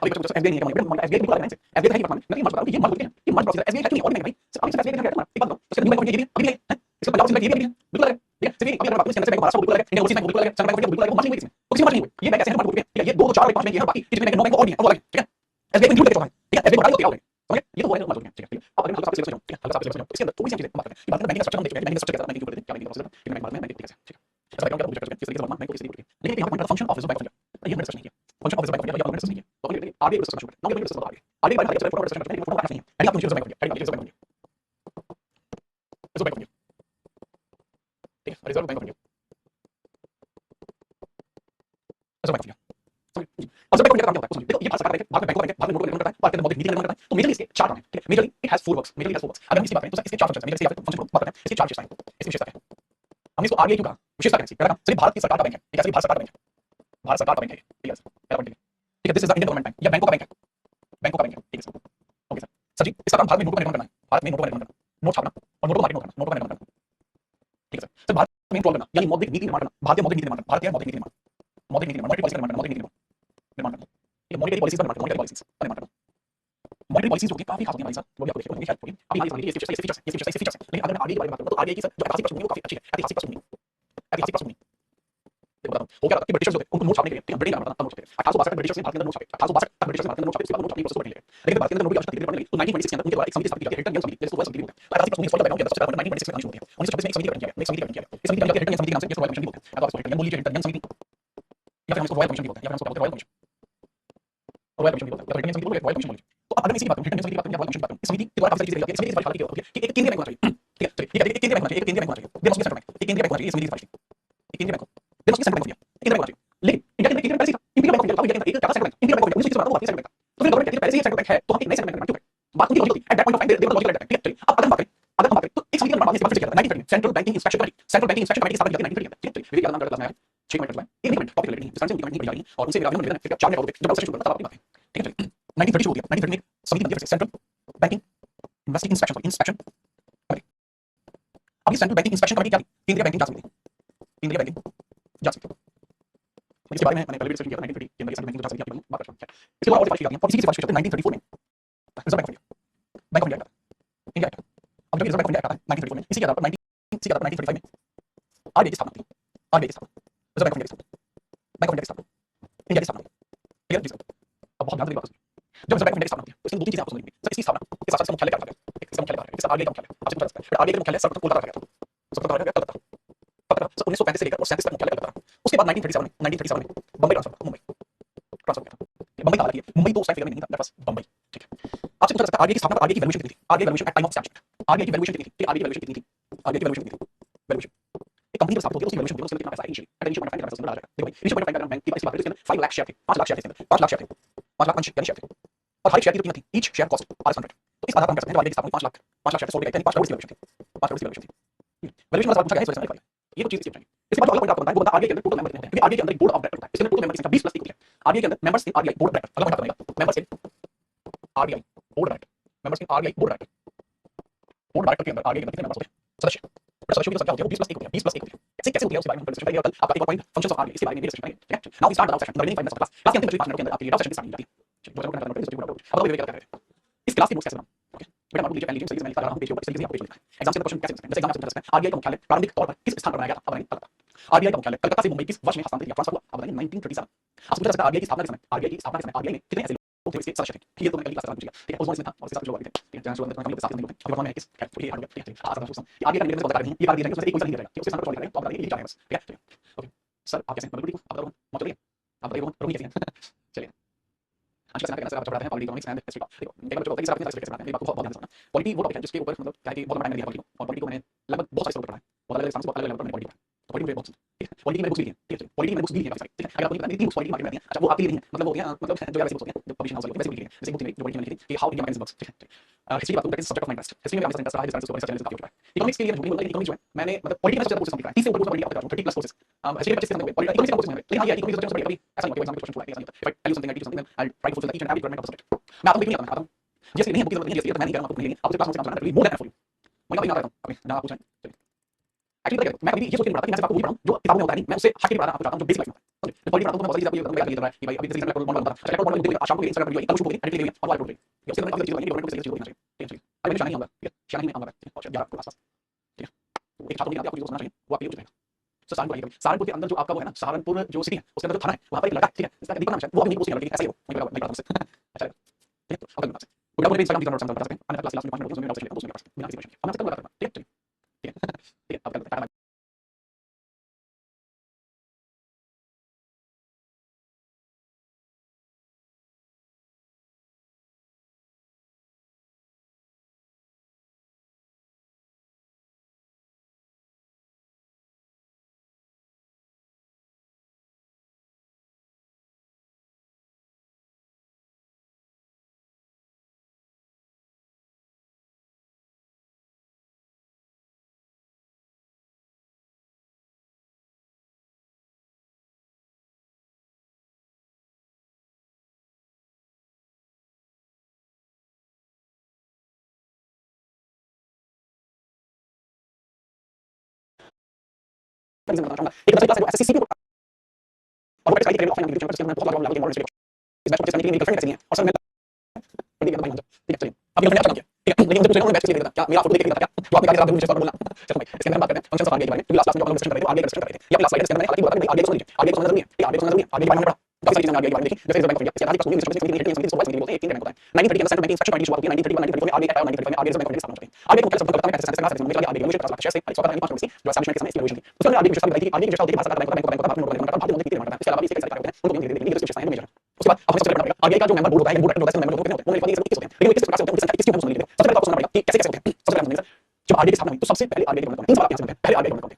अभी बच्चों एसबीआई नहीं है क्या एसबीआई बिल्कुल अलग है एसबीआई है कि वर्तमान में मैं मर्ज बता रहा हूं ये मर्ज होते हैं ये मर्ज प्रोसेस एसबीआई है कि नहीं और नहीं भाई अभी सिर्फ एसबीआई का एक बात दो उसके न्यू बैंक ये भी अभी नहीं है इसका पंजाब सिंह ये भी बिल्कुल अलग ठीक है। सिर्फ अभी अगर बात करें सेंट्रल बैंक महाराष्ट्र बिल्कुल अलग इंडियन ओवरसीज बैंक बिल्कुल अलग सेंट्रल बैंक बिल्कुल अलग मर्ज नहीं हुई इसमें तो किसी मर्ज नहीं हुई ये बैंक ऐसे हैं मर्ज हो गए ठीक है। ये 2 4 5 बैंक ये है बाकी किसी बैंक 9 बैंक और नहीं है वो अलग ठीक है। एसबीआई इंक्लूड करके ठीक है एसबीआई बता दो क्या हो समझे ये तो वो है मर्ज हो गया ठीक है। अब अगर हल्का सा समझो ठीक है हल्का सा समझो इसके अंदर थोड़ी सी चीजें बात करें ये बात बैंकिंग स्ट्रक्चर हम देख रहे हैं बैंकिंग स्ट्रक्चर कैसा बैंकिंग करते हैं क्या बैंकिंग प्रोसेस है बैंक भारत में बैंकिंग कैसे ठीक है ऐसा बैकग्राउंड क्या मुझे किस तरीके से वर्तमान बैंक को किस तरीके लेकिन यहाँ पर function of reserve bank of India ये डिस्कशन नहीं किया function of reserve bank of India ये डिस्कशन नहीं किया तो आगे डिस्कशन शुरू करें आगे डिस्कशन बता आगे बारे में चलो फोटो डिस्कशन करते हैं फोटो नहीं है एडी आप reserve bank of India reserve bank of India ठीक है reserve bank of India reserve bank of India अब जब बैंक का काम क्या होता है देखो ये भारत सरकार बैंक है भारत में नोट करता है भारत के मौद्रिक नीति निर्माण करता है तो मेजरली इसके चार काम है ठीक है। Majorly it has 4 works majorly it has 4 works अगर हम इसकी बात करें तो इसके चार फंक्शन है मेजरली फंक्शन को बात करते हैं इसके चार विशेषताएं इसकी विशेषता है हमने इसको आरबीआई क्यों कहा विशेषता क्या है पहला काम सिर्फ भारत की सरकार का बैंक है ठीक है सिर्फ भारत सरकार का बैंक है भारत सरकार का बैंक है ठीक है पहला पॉइंट ठीक है this is the Indian government bank या बैंकों का बैंक है बैंकों का बैंक है ठीक है ओके सर सर जी इसका काम भारत में नोटों का निर्माण करना है भारत में नोटों का निर्माण करना नोट छापना और नोटों को मार्केट करना नोटों का निर्माण करना ठीक है सर भारत में कंट्रोल करना यानी मौद्रिक नीति निर्माण करना भारतीय मौद्रिक नीति निर्माण भारतीय मौद्रिक नीति निर्माण मौद्रिक नीति निर्माण मॉनेटरी पॉलिसी का निर्माण करना मॉनेटरी पॉलिसी का निर्माण करना मॉनेटरी पॉलिसीज होती है काफी खास होती है भाई साहब वो भी आपको देखिए हेल्प होगी अभी हमारी समझ लीजिए ये फीचर्स लेकिन अगर मैं आरबीआई के बारे में बात करूं तो आरबीआई की सर जो ऐतिहासिक पृष्ठभूमि है वो काफी अच्छी है ऐतिहासिक पृष्ठभूमि देखो बताता हूं हो क्या था कि ब्रिटिशर्स जो थे उनको नोट छापने के लिए ठीक है ब्रिटेन का नोट छापते थे 1862 तक ब्रिटिशर्स ने भारत के अंदर नोट छापे 1862 तक ब्रिटिशर्स ने भारत के अंदर नोट छापे उसके बाद नोट छापने की प्रोसेस बढ़ने लगे लेकिन भारत के अंदर नोट की आवश्यकता धीरे धीरे बढ़ने लगी तो 1926 के अंदर उनके द्वारा एक समिति स्थापित की जाती है रिटर्न समिति जिसको समिति बोलते हैं। तो ऐतिहासिक पृष्ठभूमि का बैकग्राउंड सबसे पहले 1926 में शुरू होती है 1926 में एक समिति का गठन किया गया एक समिति का गठन किया गया इस समिति का नाम रिटर्न समिति के नाम से जिसको रॉयल कमीशन बोलते हैं। अब आप इसको रिटर्न बोल लीजिए रिटर्न समिति या फिर हम इसको रॉयल कमीशन बोलते हैं या फिर हम इसको रॉयल कमीशन रॉयल कमीशन बोलते हैं या रिटर्न समिति बोलते हैं रॉयल कमीशन बोलते हैं। तो अब अगर मैं इसी बात करूं रिटर्न समिति की बात करूं या रॉयल कमीशन की बात करूं इस समिति के द्वारा काफी सारी चीजें समिति इस बात की होती है कि एक केंद्रीय बैंक होना चाहिए ठीक है ठीक है एक केंद्रीय बैंक होना चाहिए एक केंद्रीय बैंक होना चाहिए there must be central bank एक केंद्रीय बैंक होना चाहिए समिति की एक केंद्रीय bank there must be central bank एक केंद्रीय बैंक होना चाहिए लेकिन इंडिया के केंद्रीय बैंक पहले से इंडियन बैंक ऑफ इंडिया एक क्या central bank Indian bank of India 1930 में भारतीय सेंट्रल बैंक तो फिर गवर्नमेंट के पहले से ही सेंट्रल बैंक है तो हम एक नए सेंट्रल बैंक क्यों बात उनकी लॉजिक होती है at that point of time they were logical at ठीक है चलिए अब अगर हम बात करें तो एक समिति का निर्माण बाद में किया गया 1930 central banking inspection committee central banking inspection committee की स्थापना की गई 1930 ठीक है विधि का नाम करता है 6 मिनट चलता है एक मिनट टॉपिक रिलेटेड नहीं है नहीं पड़ी जा रही है और उनसे विराम निवेदन फिर 4 मिनट और जब सेशन शुरू करता है तब आपकी बात है ठीक है चलिए 1930 शुरू होती है 1930 में समिति बनती है सेंट्रल बैंकिंग इंस्पेक्शन कमेटी। अब ये सेंट्रल बैंकिंग इंस्पेक्शन कमेटी क्या थी? केंद्रीय बैंकिंग जांच समिति, केंद्रीय बैंकिंग जांच समिति। इसके बारे में मैंने पहले भी डिस्कशन किया था 1930 के अंदर सेंट्रल बैंकिंग जांच समिति की बात कर रहा हूं। इसके बाद और सिफारिश की जाती है और इसी की सिफारिश करते हैं 1934 में reserve bank of India India act. अब जब रिजर्व बैंक ऑफ इंडिया आता है 1934 में, इसी के आधार पर 1935 में आरबीआई की स्थापना होती है। आरबीआई की स्थापना, रिजर्व बैंक ऑफ इंडिया की स्थापना, बैंक ऑफ इंडिया की स्थापना, इंडिया की स्थापना। क्लियर जी? अब बहुत ध्यान से बात सुनिए। जब रिजर्व बैंक ऑफ इंडिया की स्थापना होती है तो इसमें दो तीन चीजें आपको समझनी है। इसकी स्थापना के साथ साथ मुख्यालय क्या रखा गया? इसका मुख्यालय कहां है? इसका आरबीआई का मुख्यालय आपसे पूछा जाता है। आरबीआई का मुख्यालय सर्वप्रथम कोलकाता रखा गया था। सर्वप्रथम रखा गया कलकत्ता। कलकत्ता 1935 से लेकर और 37 तक मुख्यालय कलकत्ता। उसके बाद 1937 में बम्बई ट्रांसफर हुआ, मुंबई ट्रांसफर हुआ था। मुंबई का अलग है, मुंबई तो उस टाइम फिगर में नहीं था, दैट वाज बम्बई। ठीक है, आपसे पूछा जाता है आरबीआई की स्थापना पर आरबीआई की वैल्यूएशन कितनी थी? RBI valuation at time of statute, RBI की वैल्यूएशन कितनी थी? आरबीआई की वैल्यूएशन कितनी थी? आरबीआई की वैल्यूएशन कितनी थी? वैल्यूएशन एक कंपनी स्थापित होती है, उसकी वैल्यूएशन होती है, उसमें कितना पैसा है initially, at initial point of time पैसा आ जाएगा। देखो भाई initial point of time bank की बात करें, 5 लाख शेयर थे, 5 लाख शेयर थे, 5 लाख शेयर थे, 5 लाख शेयर थे और हर शेयर की कीमत थी, ईच शेयर कॉस्ट ₹100। तो इस आधार पर हम कह सकते हैं आरबीआई की स्थापना 5 लाख शेयर सोल्ड गए थे, 5 करोड़ की वैल्यूएशन थी, 5 करोड़ की वैल्यूएशन थी। वैल्यूएशन का सवाल पूछा गया है इस वजह से ये तो चीज इसकी चाहिए। इसके बाद जो अगला पॉइंट आपको बताना है वो बता आरबीआई के अंदर टोटल मेंबर कितने हैं, क्योंकि आरबीआई के अंदर एक बोर्ड ऑफ डायरेक्टर होता है, इसके अंदर टोटल मेंबर कितने हैं? 20 प्लस 1 होती है। आरबीआई के अंदर members in RBI board of director, अगला पॉइंट बनेगा members in RBI board director, members in RBI board director, board director के अंदर आरबीआई के अंदर कितने मेंबर्स होते हैं? सदस्य। सदस्यों की संख्या होती है 20 प्लस 1 होती है, 20 प्लस 1 होती है। कैसे कैसे होती है उसके बारे में हम डिस्कशन करेंगे। कल आपका एक और पॉइंट फंक्शंस ऑफ आरबीआई, इसके बारे में भी डिस्कशन करेंगे। ठीक है, now we start the session, the remaining 5 minutes of class के अंतिम 5 मिनट के अंदर आपकी डाउट सेशन की स्टार्टिंग जाती है। अब तो वे क्या करते हैं इस क्लास के नोट्स कैसे बनाऊं? ओके बेटा मान लीजिए पहले सही से मैं लिखा रहा हूं पेज के ऊपर, इस तरीके से आपको पेज लिखना है। एग्जाम के क्वेश्चन कैसे पूछते हैं? जैसे एग्जाम में पूछते हैं आरबीआई का मुख्यालय प्रारंभिक तौर पर किस स्थान पर बनाया गया था? अब बनाएंगे कलकत्ता। आरबीआई का मुख्यालय कलकत्ता से मुंबई किस वर्ष में हस्तांतरित या ट्रांसफर हुआ? अब बनाएंगे 1937। आपसे पूछा जाता है आरबीआई की स्थापना के समय, आरबीआई की स्थापना के समय आरबीआई में कितने ऐसे लोग थे इसके सदस्य थे? ठीक है, तो मैं कल क्लास में पूछेगा। ठीक है, उस वक्त में था और इसके साथ लोग आगे थे। ठीक है, जहां से अंदर साथ में लोग थे। अब वर्तमान में किस खैर ये हार्ड हो गया। ठीक है, आज मैं पूछता हूं कि आरबीआई का निर्देश बता रही हूं, ये बात दी जाएगी उसमें एक क्वेश्चन नहीं दिया जाएगा। उसके स्थान पर सवाल करेंगे तो आप बताइए ये क्या है बस। ठीक है, ओके सर आप कैसे हैं? बिल्कुल ठीक हूं, आप बताओ मौत चलिए, आप बताइए रोहन कैसे हैं? चलिए आज का सेशन आप पढ़ाते हैं पॉलिटी इकोनॉमिक्स एंड हिस्ट्री का। देखो एक बार जो बताइए सर आपने कैसे पढ़ाते हैं, ये बात को बहुत ध्यान से सुनना। पॉलिटी वो टॉपिक है जिसके ऊपर मतलब क्या है कि बहुत बड़ा टाइम दिया पॉलिटी को, और पॉलिटी को मैंने लगभग बहुत सारे स्तर पर पढ़ा है, बहुत अलग-अलग स्थान से अलग-अलग लेवल पर मैंने पॉलिटी पढ़ा। तो पॉलिटी मुझे बहुत पसंद है। ठीक है, पॉलिटी की मैंने बुक्स भी ली हैं। ठीक है, पॉलिटी की मैंने बुक्स भी ली हैं काफी सारी। ठीक है, अगर आपको नहीं पता मेरी 3 बुक्स पॉलिटी मार्केट में आती हैं। अच्छा वो आपके लिए नहीं है, मतलब वो होती हैं मतलब जो वैसी बुक्स होती हैं जो पब्लिश हाउस वाली वैसी बुक लिखी है। जैसे बुक थी मेरी जो पॉलिटी में लिखी थी कि हाउ इंडिया मैनेजेस वर्क्स। ठीक है, हिस्ट्री की बात करूं that is subject of my interest. History में भी इंटरेस्ट रहा है, रिसर्च ऊपर चैनल काफी होता है। इकोनॉमिक्स के लिए झूठी बोलता है, इकोनॉमिक्स जो है मैंने मतलब पॉलिटी में सबसे ज्यादा कोर्सेज कंप्लीट किया है। 30 से ऊपर कोर्स कंप्लीट किया 30 प्लस कोर्सेज। हिस्ट्री में 25 से कम हुए, पॉलिटी इकोनॉमिक्स का कोर्स मैंने। लेकिन हां ये इकोनॉमिक्स सब्जेक्ट कभी ऐसा नहीं होता एग्जाम में क्वेश्चन हुआ है ऐसा नहीं होता। If I tell you something I teach something I try to fulfil each and every requirement of the subject. मैं आपको बिल्कुल नहीं आता हूं जैसे नहीं है, बुक की जरूरत नहीं है, जैसे तो मैं नहीं कह रहा हूं आपको नहीं लेंगे, आपसे क्लास में समझाना है मोर देन फॉर यू। मैं कभी ना रहता हूं ओके ना पूछें। एक्चुअली मैं कभी ये सोच के नहीं पढ़ता कि मैं सिर्फ आपको वही पढ़ाऊं जो किताबों में होता है नहीं, मैं उससे हट के पढ़ाना आपको चाहता हूं जो बेसिक लाइफ में होता है। पॉलिटी पढ़ाता हूं तो मैं बहुत सारी चीजें आपको ये बताऊंगा कि भाई अभी जैसे रिकॉर्ड मॉडल बनता है, रिकॉर्ड मॉडल देखिए शाम को इंस्टाग्राम पर एडिट होगी, एडिट और वाइट होगी। ये उसके अंदर काफी चीजें होंगी, गवर्नमेंट को सही चीज होनी चाहिए। ठीक है, अभी मैं शानी नहीं आऊंगा, ठीक है, शानी नहीं आऊंगा मैं और 11 के आसपास। ठीक है, एक छात्र नहीं आते आपको जो समझना चाहिए वो आपके लिए जाएगा। तो सहारनपुर आइए, सहारनपुर के अंदर जो आपका वो है ना, सहारनपुर जो सिटी है उसके अंदर जो थाना है वहां पर एक लड़का, ठीक है, इसका दीपक नाम है, वो अपनी पोस्ट किया लड़के ऐसा ही हो मैं बता दूं अच्छा ठीक है, तो अगला बात है वो इंस्टाग्राम की तरफ बता सकते हैं अन्य क्लास में 5 मिनट उसमें डाउट चलेगा उसमें बिना किसी क्वेश्चन के हम आपसे कल बात करना। ठीक है ठीक है ठीक है अब कल मैं बताना चाहूंगा एक क्लास है एसएससी और वो कैसे करेंगे ऑफलाइन एजुकेशन पर बहुत लगा लगा इस बैच को करने के लिए गर्लफ्रेंड कैसे है और सर मैं पढ़ी भाई हम ठीक है चलिए अब ये मैंने किया ठीक है लेकिन मुझे पूछना मैं बैच के लिए देता क्या मेरा फोटो देख के देता क्या जो आपने कहा मुझे सर बोलना चलो भाई इसके अंदर बात करते हैं फंक्शंस ऑफ आरबीआई के बारे में लास्ट क्लास में जो हम डिस्कशन कर रहे थे आरबीआई का डिस्कशन कर रहे थे ये लास्ट स्लाइड इसके अंदर मैंने हालांकि बताया नहीं आरबीआई को समझिए आरबीआई को समझना जरूरी है आरबीआई को समझना जरूरी है आरबीआई के बारे में पढ़ा काफी सारी चीजें आरबीआई के बारे में देखी जैसे रिजर्व बैंक ऑफ इंडिया इसके आगे पास मिनिस्टर समिति मीटिंग समिति सुपरवाइजर बोलते हैं एक 3 बैंक होता है 1930 के अंदर सेंट्रल बैंकिंग इंस्पेक्शन कमेटी शुरू होती है 1931 1934 में आरबीआई आया 1935 में RBI reserve bank of India स्थापना होती है आरबीआई को मुख्य शब्द कलकत्ता में कैसे कैसे क्लास में आरबीआई कमीशन 50 लाख शेयर से 125 करोड़ जो एस्टैब्लिशमेंट के समय इसकी वैल्यूएशन थी उसके अंदर आरबीआई की विशेषता बताई थी आरबीआई की विशेषता होती है भारत सरकार बैंक ऑफ भारत नोट भारतीय नोट बनाता है इसके अलावा भी इसके सारे कार्य होते हैं उनको भी देखिए विशेषताएं हैं मेजर उसके बाद अब सबसे पहले पड़ेगा आरबीआई का जो मेंबर बोर्ड होता है बोर्ड होता है मेंबर होते हैं वो मेरे पास ये सब 21 होते हैं लेकिन 21 प्रकार से होते हैं उनकी संख्या 21 क्यों समझ लीजिए सबसे पहले आपको समझना पड़ेगा कि कैसे कैसे होते हैं सबसे पहले समझिए जब आरबीआई की स्थापना हुई तो सबसे पहले आरबीआई के गवर्नर कौन थे 3 सवाल कैसे होते हैं पहले आरबीआई गवर्नर कौन थे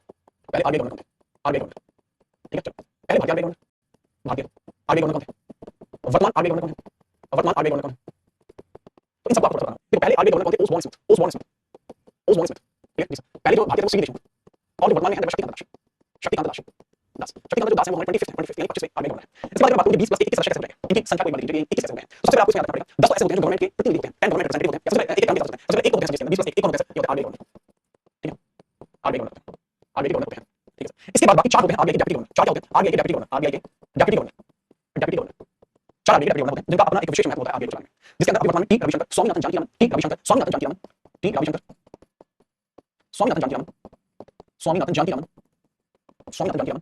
पहले आरबीआई गवर्नर कौन थे आरबीआई गवर्नर ठीक है चलो पहले भारतीय आरबीआई गवर्नर भारतीय आरबीआई गवर्नर कौन थे वर्तमान आरबीआई गवर्नर कौन है वर्तमान आरबीआई गवर्नर कौन है तो इन सब आपको बताना देखो पहले आरबीआई गवर्नर कौन थे ओसबॉर्न स्मिथ ठीक है पहले जो भारतीय थे वो सीवी देशमुख और जो वर्तमान में है शक्तिकांत दास शक्तिकांत जो दास है वो 25 यानी 25 आरबीआई गवर्नर है इसके बाद मैं बात करूं 20 प्लस 21 सदस्य कैसे बनेंगे इनकी संख्या कोई बदल दीजिए 21 कैसे हो गए तो सबसे पहले आपको इसमें याद रखना पड़ेगा 10 तो ऐसे होते हैं जो गवर्नमेंट के प्रतिनिधि होते हैं 10 गवर्नमेंट रिप्रेजेंटेटिव होते हैं सबसे एक एक 20 प्लस 1 कौन होता है सर? ये होता है आरबीआई गवर्नर, ठीक है, आरबीआई गवर्नर होता है, आरबीआई गवर्नर होते हैं, ठीक है सर। इसके बाद बाकी 4 होते हैं आरबीआई के डेप्यूटी गवर्नर। 4 क्या होते हैं? आरबीआई के डेप्यूटी गवर्नर, आरबीआई के deputy governor, deputy governor, 4 RBI के डेप्यूटी गवर्नर होते हैं जिनका अपना एक विशेष महत्व होता है आरबीआई को चलाने में, जिसके अंदर अभी वर्तमान में T Ravishankar Swaminathan Janaki Raman, T Ravishankar Swaminathan Janaki Raman, T Ravishankar Swaminathan Janaki Raman, Swaminathan Janaki Raman, Swaminathan Janaki Raman,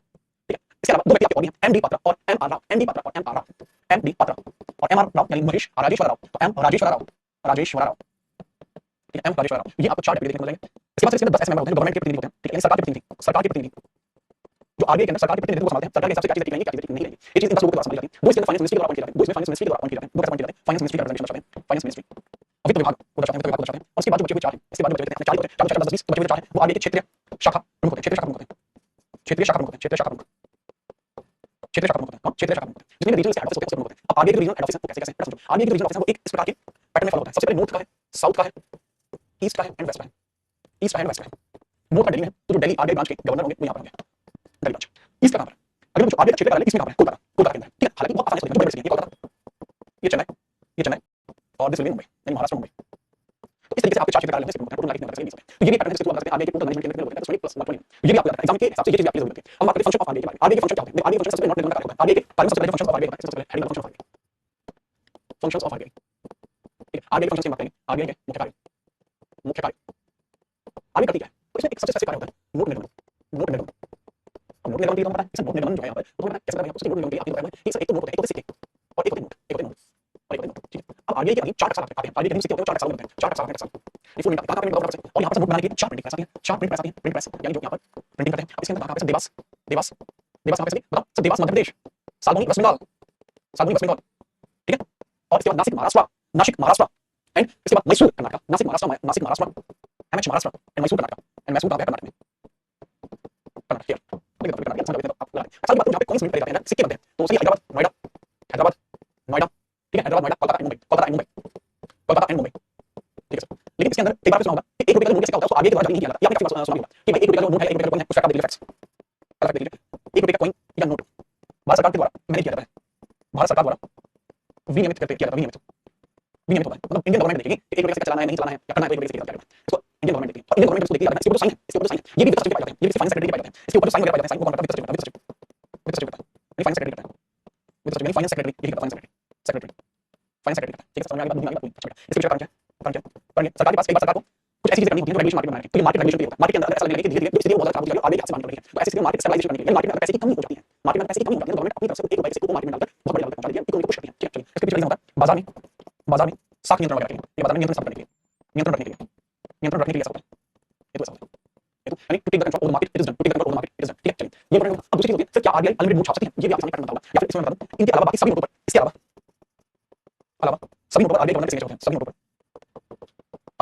ठीक है। इसके अलावा 2 व्यक्ति आपके और भी हैं, एमडी पात्रा और एमआर राव, एमडी पात्रा और एमआर राव, एमडी पात्रा और एमआर राव यानी महेश राजेश्वर राव, तो एम राजेश्वर राव, राजेश्वर राव, ठीक है, एम राजेश्वर राव, ये आपको 4 डेप्यूटी देखने को मिलेंगे। इसके बाद इसके अंदर 10 ऐसे मेंबर होते हैं गवर्नमेंट के प्रतिनिधि होते हैं, ठीक है, सरकार के प्रतिनिधि, सरकार के प्रतिनिधि जो आरबीआई के अंदर सरकार के प्रतिनिधित्व को संभालते हैं, सरकार के हिसाब से क्या चीजें ठीक रहेंगी, क्या चीजें ठीक नहीं रहेंगी, ये चीज इन 10 लोगों के द्वारा संभाली जाती है। वो इसके अंदर फाइनेंस मिनिस्ट्री के द्वारा अपॉइंट किए जाते हैं, वो इसमें फाइनेंस मिनिस्ट्री के द्वारा अपॉइंट किए जाते हैं, वो कैसे अपॉइंट किए जाते हैं, फाइनेंस मिनिस्ट्री का रिप्रेजेंटेशन दर्शाते हैं, फाइनेंस मिनिस्ट्री, वित्त विभाग को दर्शाते हैं, वित्त विभाग को दर्शाते हैं। और इसके बाद जो बचे हुए 4 हैं, इसके बाद जो बचे हुए 4 होते हैं, 4 10 20 बचे हुए 4 हैं, वो आरबीआई के क्षेत्रीय शाखा प्रमुख होते हैं, क्षेत्रीय शाखा प्रमुख होते हैं, क्षेत्रीय शाखा प्रमुख होते हैं, क्षेत्रीय शाखा प्रमुख, क्षेत्रीय शाखा प्रमुख होते हैं, क्षेत्रीय शाखा प्रमुख होते हैं, जिसमें रीजनल हेड ऑफिस होते हैं, प्रमुख होते हैं। अब आरबीआई के रीजनल हेड ऑफिस को कैसे कैसे समझो, आरबीआई के रीजनल ऑफिस है वो एक इस प्रकार के पैटर्न में फॉलो होता है। सबसे पहले नॉर्थ का है, साउथ का है, ईस्ट का है एंड वेस्ट का है, ईस्ट का है वेस्ट का है। नॉर्थ का दिल्ली में, तो जो दिल्ली आरबीआई ब्रांच के गवर्नर होंगे वो यहाँ पर होंगे, दिल्ली ब्रांच। ईस्ट का कहाँ पर? अगर जो आरबीआई क्षेत्र का इसमें कहाँ पर? कोलकाता, कोलकाता के अंदर, ठीक है। हालांकि बहुत आसानी से जो बड़ी सिटी है, ये कोलकाता, ये चेन्नई, ये चेन्नई और दिस विल बी मुंबई, यानी महाराष्ट्र मुंबई। तो इस तरीके से आपके 4 क्षेत्र कार्यालय हैं, टोटल लाइफ में बता सकते हैं। तो ये भी पैटर्न है जिसको आप बता सकते हैं आरबीआई के टोटल मैनेजमेंट के अंदर कितने प्लस 120, ये भी आपको लगता है एग्जाम के हिसाब से ये चीज आपकी जरूरत है। अब बात करते हैं फंक्शन ऑफ आरबीआई के बारे में। आरबीआई के फंक्शन क्या होते हैं? आरबीआई फंक्शन सबसे नॉट निर्गमन कार्य होता है। आरबीआई के कार्य में सबसे पहले फंक्शन ऑफ आरबीआई सबसे पहले heading function of RBI, functions of RBI, ठीक है। आरबीआई फंक्शन की बात करेंगे, आरबीआई के मुख्य कार्य, मुख्य कार्य आरबीआई करती क्या है? तो इसमें एक सबसे स्पेसिफिक कार्य होता है नोट निर्गमन, नोट निर्गमन। अब नोट निर्गमन की तो पता है, इसमें नोट निर्गमन जो है यहाँ पर तो मैं कैसे करेंगे उसके नोट निर्गमन के लिए आपको बताया है कि एक तो नोट होता है, एक होता है सिक्के और एक होता है नोट, एक होता है नोट और एक होता है नोट, ठीक है। अब आरबीआई के अधीन 4 टैक्स आते हैं, आरबीआई के अधीन सिक्के होते हैं 4 टैक्स होते हैं, 4 टैक्स होते हैं, ये फुल नेट कहां पे बताओ और यहाँ पर नोट बनाने के लिए 4 प्रिंटिंग प्रेस आती है, 4 प्रिंट प्रेस आती है, प्रिंट प्रेस यानी जो यहाँ पर प्रिंटिंग करते हैं। अब इसके अंदर कहां पे देवास, देवास, देवास कहां पे? बताओ sir, Dewas Madhya Pradesh, Salboni West Bengal, Salboni West Bengal, ठीक है। और इसके बाद नासिक महाराष्ट्र, नासिक महाराष्ट्र एंड इसके बाद Mysore Karnataka, Nashik Maharashtra, Nashik Maharashtra MH Maharashtra and Mysore Karnataka and Mysore कहां पे? कर्नाटक में, कर्नाटक हियर, ठीक है। कर्नाटक समझ आप लगा अच्छा बात यहाँ पे कौन से मिनट जाते हैं सिक्के बनते हैं, तो सही हैदराबाद, नोएडा, हैदराबाद, नोएडा, ठीक है, Hyderabad, Noida, Kolkata and Mumbai, Kolkata and Mumbai, Kolkata and Mumbai, ठीक है सर। लेकिन इसके अंदर एक बार सुना होगा कि 1 रुपए का नोट किसका होता है उसको आगे के द्वारा नहीं किया जाता। ये आपने काफी बार सुना होगा कि भाई 1 रुपए का नोट है, 1 रुपए का कॉइन है, उसका आप देखिए फैक्ट्स, अलग देख लीजिए। 1 रुपए का कॉइन या नोट भारत सरकार के द्वारा मैनेज किया जाता है, भारत सरकार द्वारा विनियमित करके किया जाता है, विनियमित, विनियमित होता है। मतलब इंडियन गवर्नमेंट देखेगी कि 1 रुपए का चलाना है नहीं चलाना है या करना है, 1 रुपए का क्या करना है, इसको इंडियन गवर्नमेंट देखती है। और इंडियन गवर्नमेंट इसको देखती है, इसके ऊपर साइन है, इसके ऊपर साइन है, ये भी वित्त सचिव पाए जाते हैं, ये भी फाइनेंस सेक्रेटरी पाए जाते हैं, इसके ऊपर साइन वगैरह पाए जाते हैं, साइन को कौन करता है? वित्त सचिव, वित्त सचिव, वित्त सचिव करता है, यानी फाइनेंस सेक्रेटरी करता है, वित्त सचिव यानी फाइनेंस सेक्रेटरी, यही करता है, finance secretary, secretary, finance secretary करता है, ठीक है। समझ में आ गई बात, इसके पीछे कारण क्या है? कारण सरकार के पास एक बार सरकार को कुछ ऐसी चीजें करनी होती है जो रेगुलेशन मार्केट में बनानी है, तो ये मार्केट रेगुलेशन होता है। मार्केट के अंदर ऐसा लगने लगे कि धीरे-धीरे जो स्थिति बहुत ज्यादा खराब होती है, आगे आपसे मांग कर रही है, तो ऐसी स्थिति में मार्केट स्टेबलाइजेशन करने के लिए मार्केट में पैसे की कमी हो जाती है, मार्केट में पैसे की कमी हो जाती है, गवर्नमेंट अपनी तरफ से 1 रुपए से को मार्केट में डालकर बहुत बड़ी लागत पहुंचा देती है, इकोनॉमी को पुश करती है, ठीक है। चलिए इसके पीछे रीजन होता है बाजार में, बाजार में साख नियंत्रण वगैरह के लिए, ये बाजार में नियंत्रण स्थापित करने के लिए, नियंत्रण रखने के लिए, नियंत्रण रखने के लिए ऐसा होता है, ये तो ऐसा होता है, ये तो यानी to take the control over the market, it is done, to take the control over the market, it is done, ठीक है। चलिए ये गवर्नमेंट अब दूसरी चीज होती है, फिर क्या आरबीआई अनलिमिटेड नोट छाप सकती है? ये भी आप सामने पैटर्न बताऊंगा, या फिर इसमें बता दूं इनके अलावा बाकी सभी नोटों पर, इसके अलावा सभी नोटों पर आरबीआई गवर्नर के सिग्नेचर होते हैं, सभी नोटों पर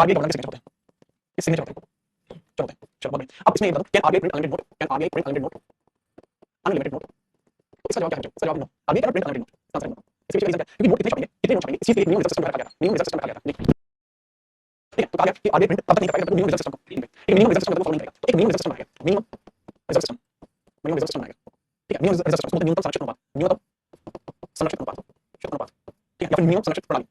आरबीआई गवर्नर के सिग्नेचर होते हैं, ये सिग्नेचर होते हैं। चलो चलो बहुत बढ़िया। अब इसमें ये बता दो can RBI print unlimited note, can RBI print unlimited note, unlimited note, तो इसका जवाब क्या है? इसका जवाब no, RBI can print unlimited note, answer no. इसके पीछे रीजन क्या है? क्योंकि नोट कितने छापेंगे, कितने नोट छापेंगे, इस चीज के लिए मिनिमम रिजर्व सिस्टम रखा गया था, मिनिमम रिजर्व सिस्टम रखा गया था, ठीक है। तो कहा गया कि आरबीआई प्रिंट तब तक नहीं कर पाएगा जब तक मिनिमम रिजर्व सिस्टम को, ठीक है। मिनिमम रिजर्व सिस्टम को फॉलो नहीं करेगा, तो एक मिनिमम रिजर्व सिस्टम बनाएगा, minimum reserve system, minimum reserve system बनाएगा, ठीक है। मिनिमम रिजर्व सिस्टम मतलब न्यूनतम संरक्षित अनुपात, न्यूनतम संरक्षित अनुपात, संरक्षित अनुपात, ठीक है, या फिर मिनिमम संरक्षित प्रणाली।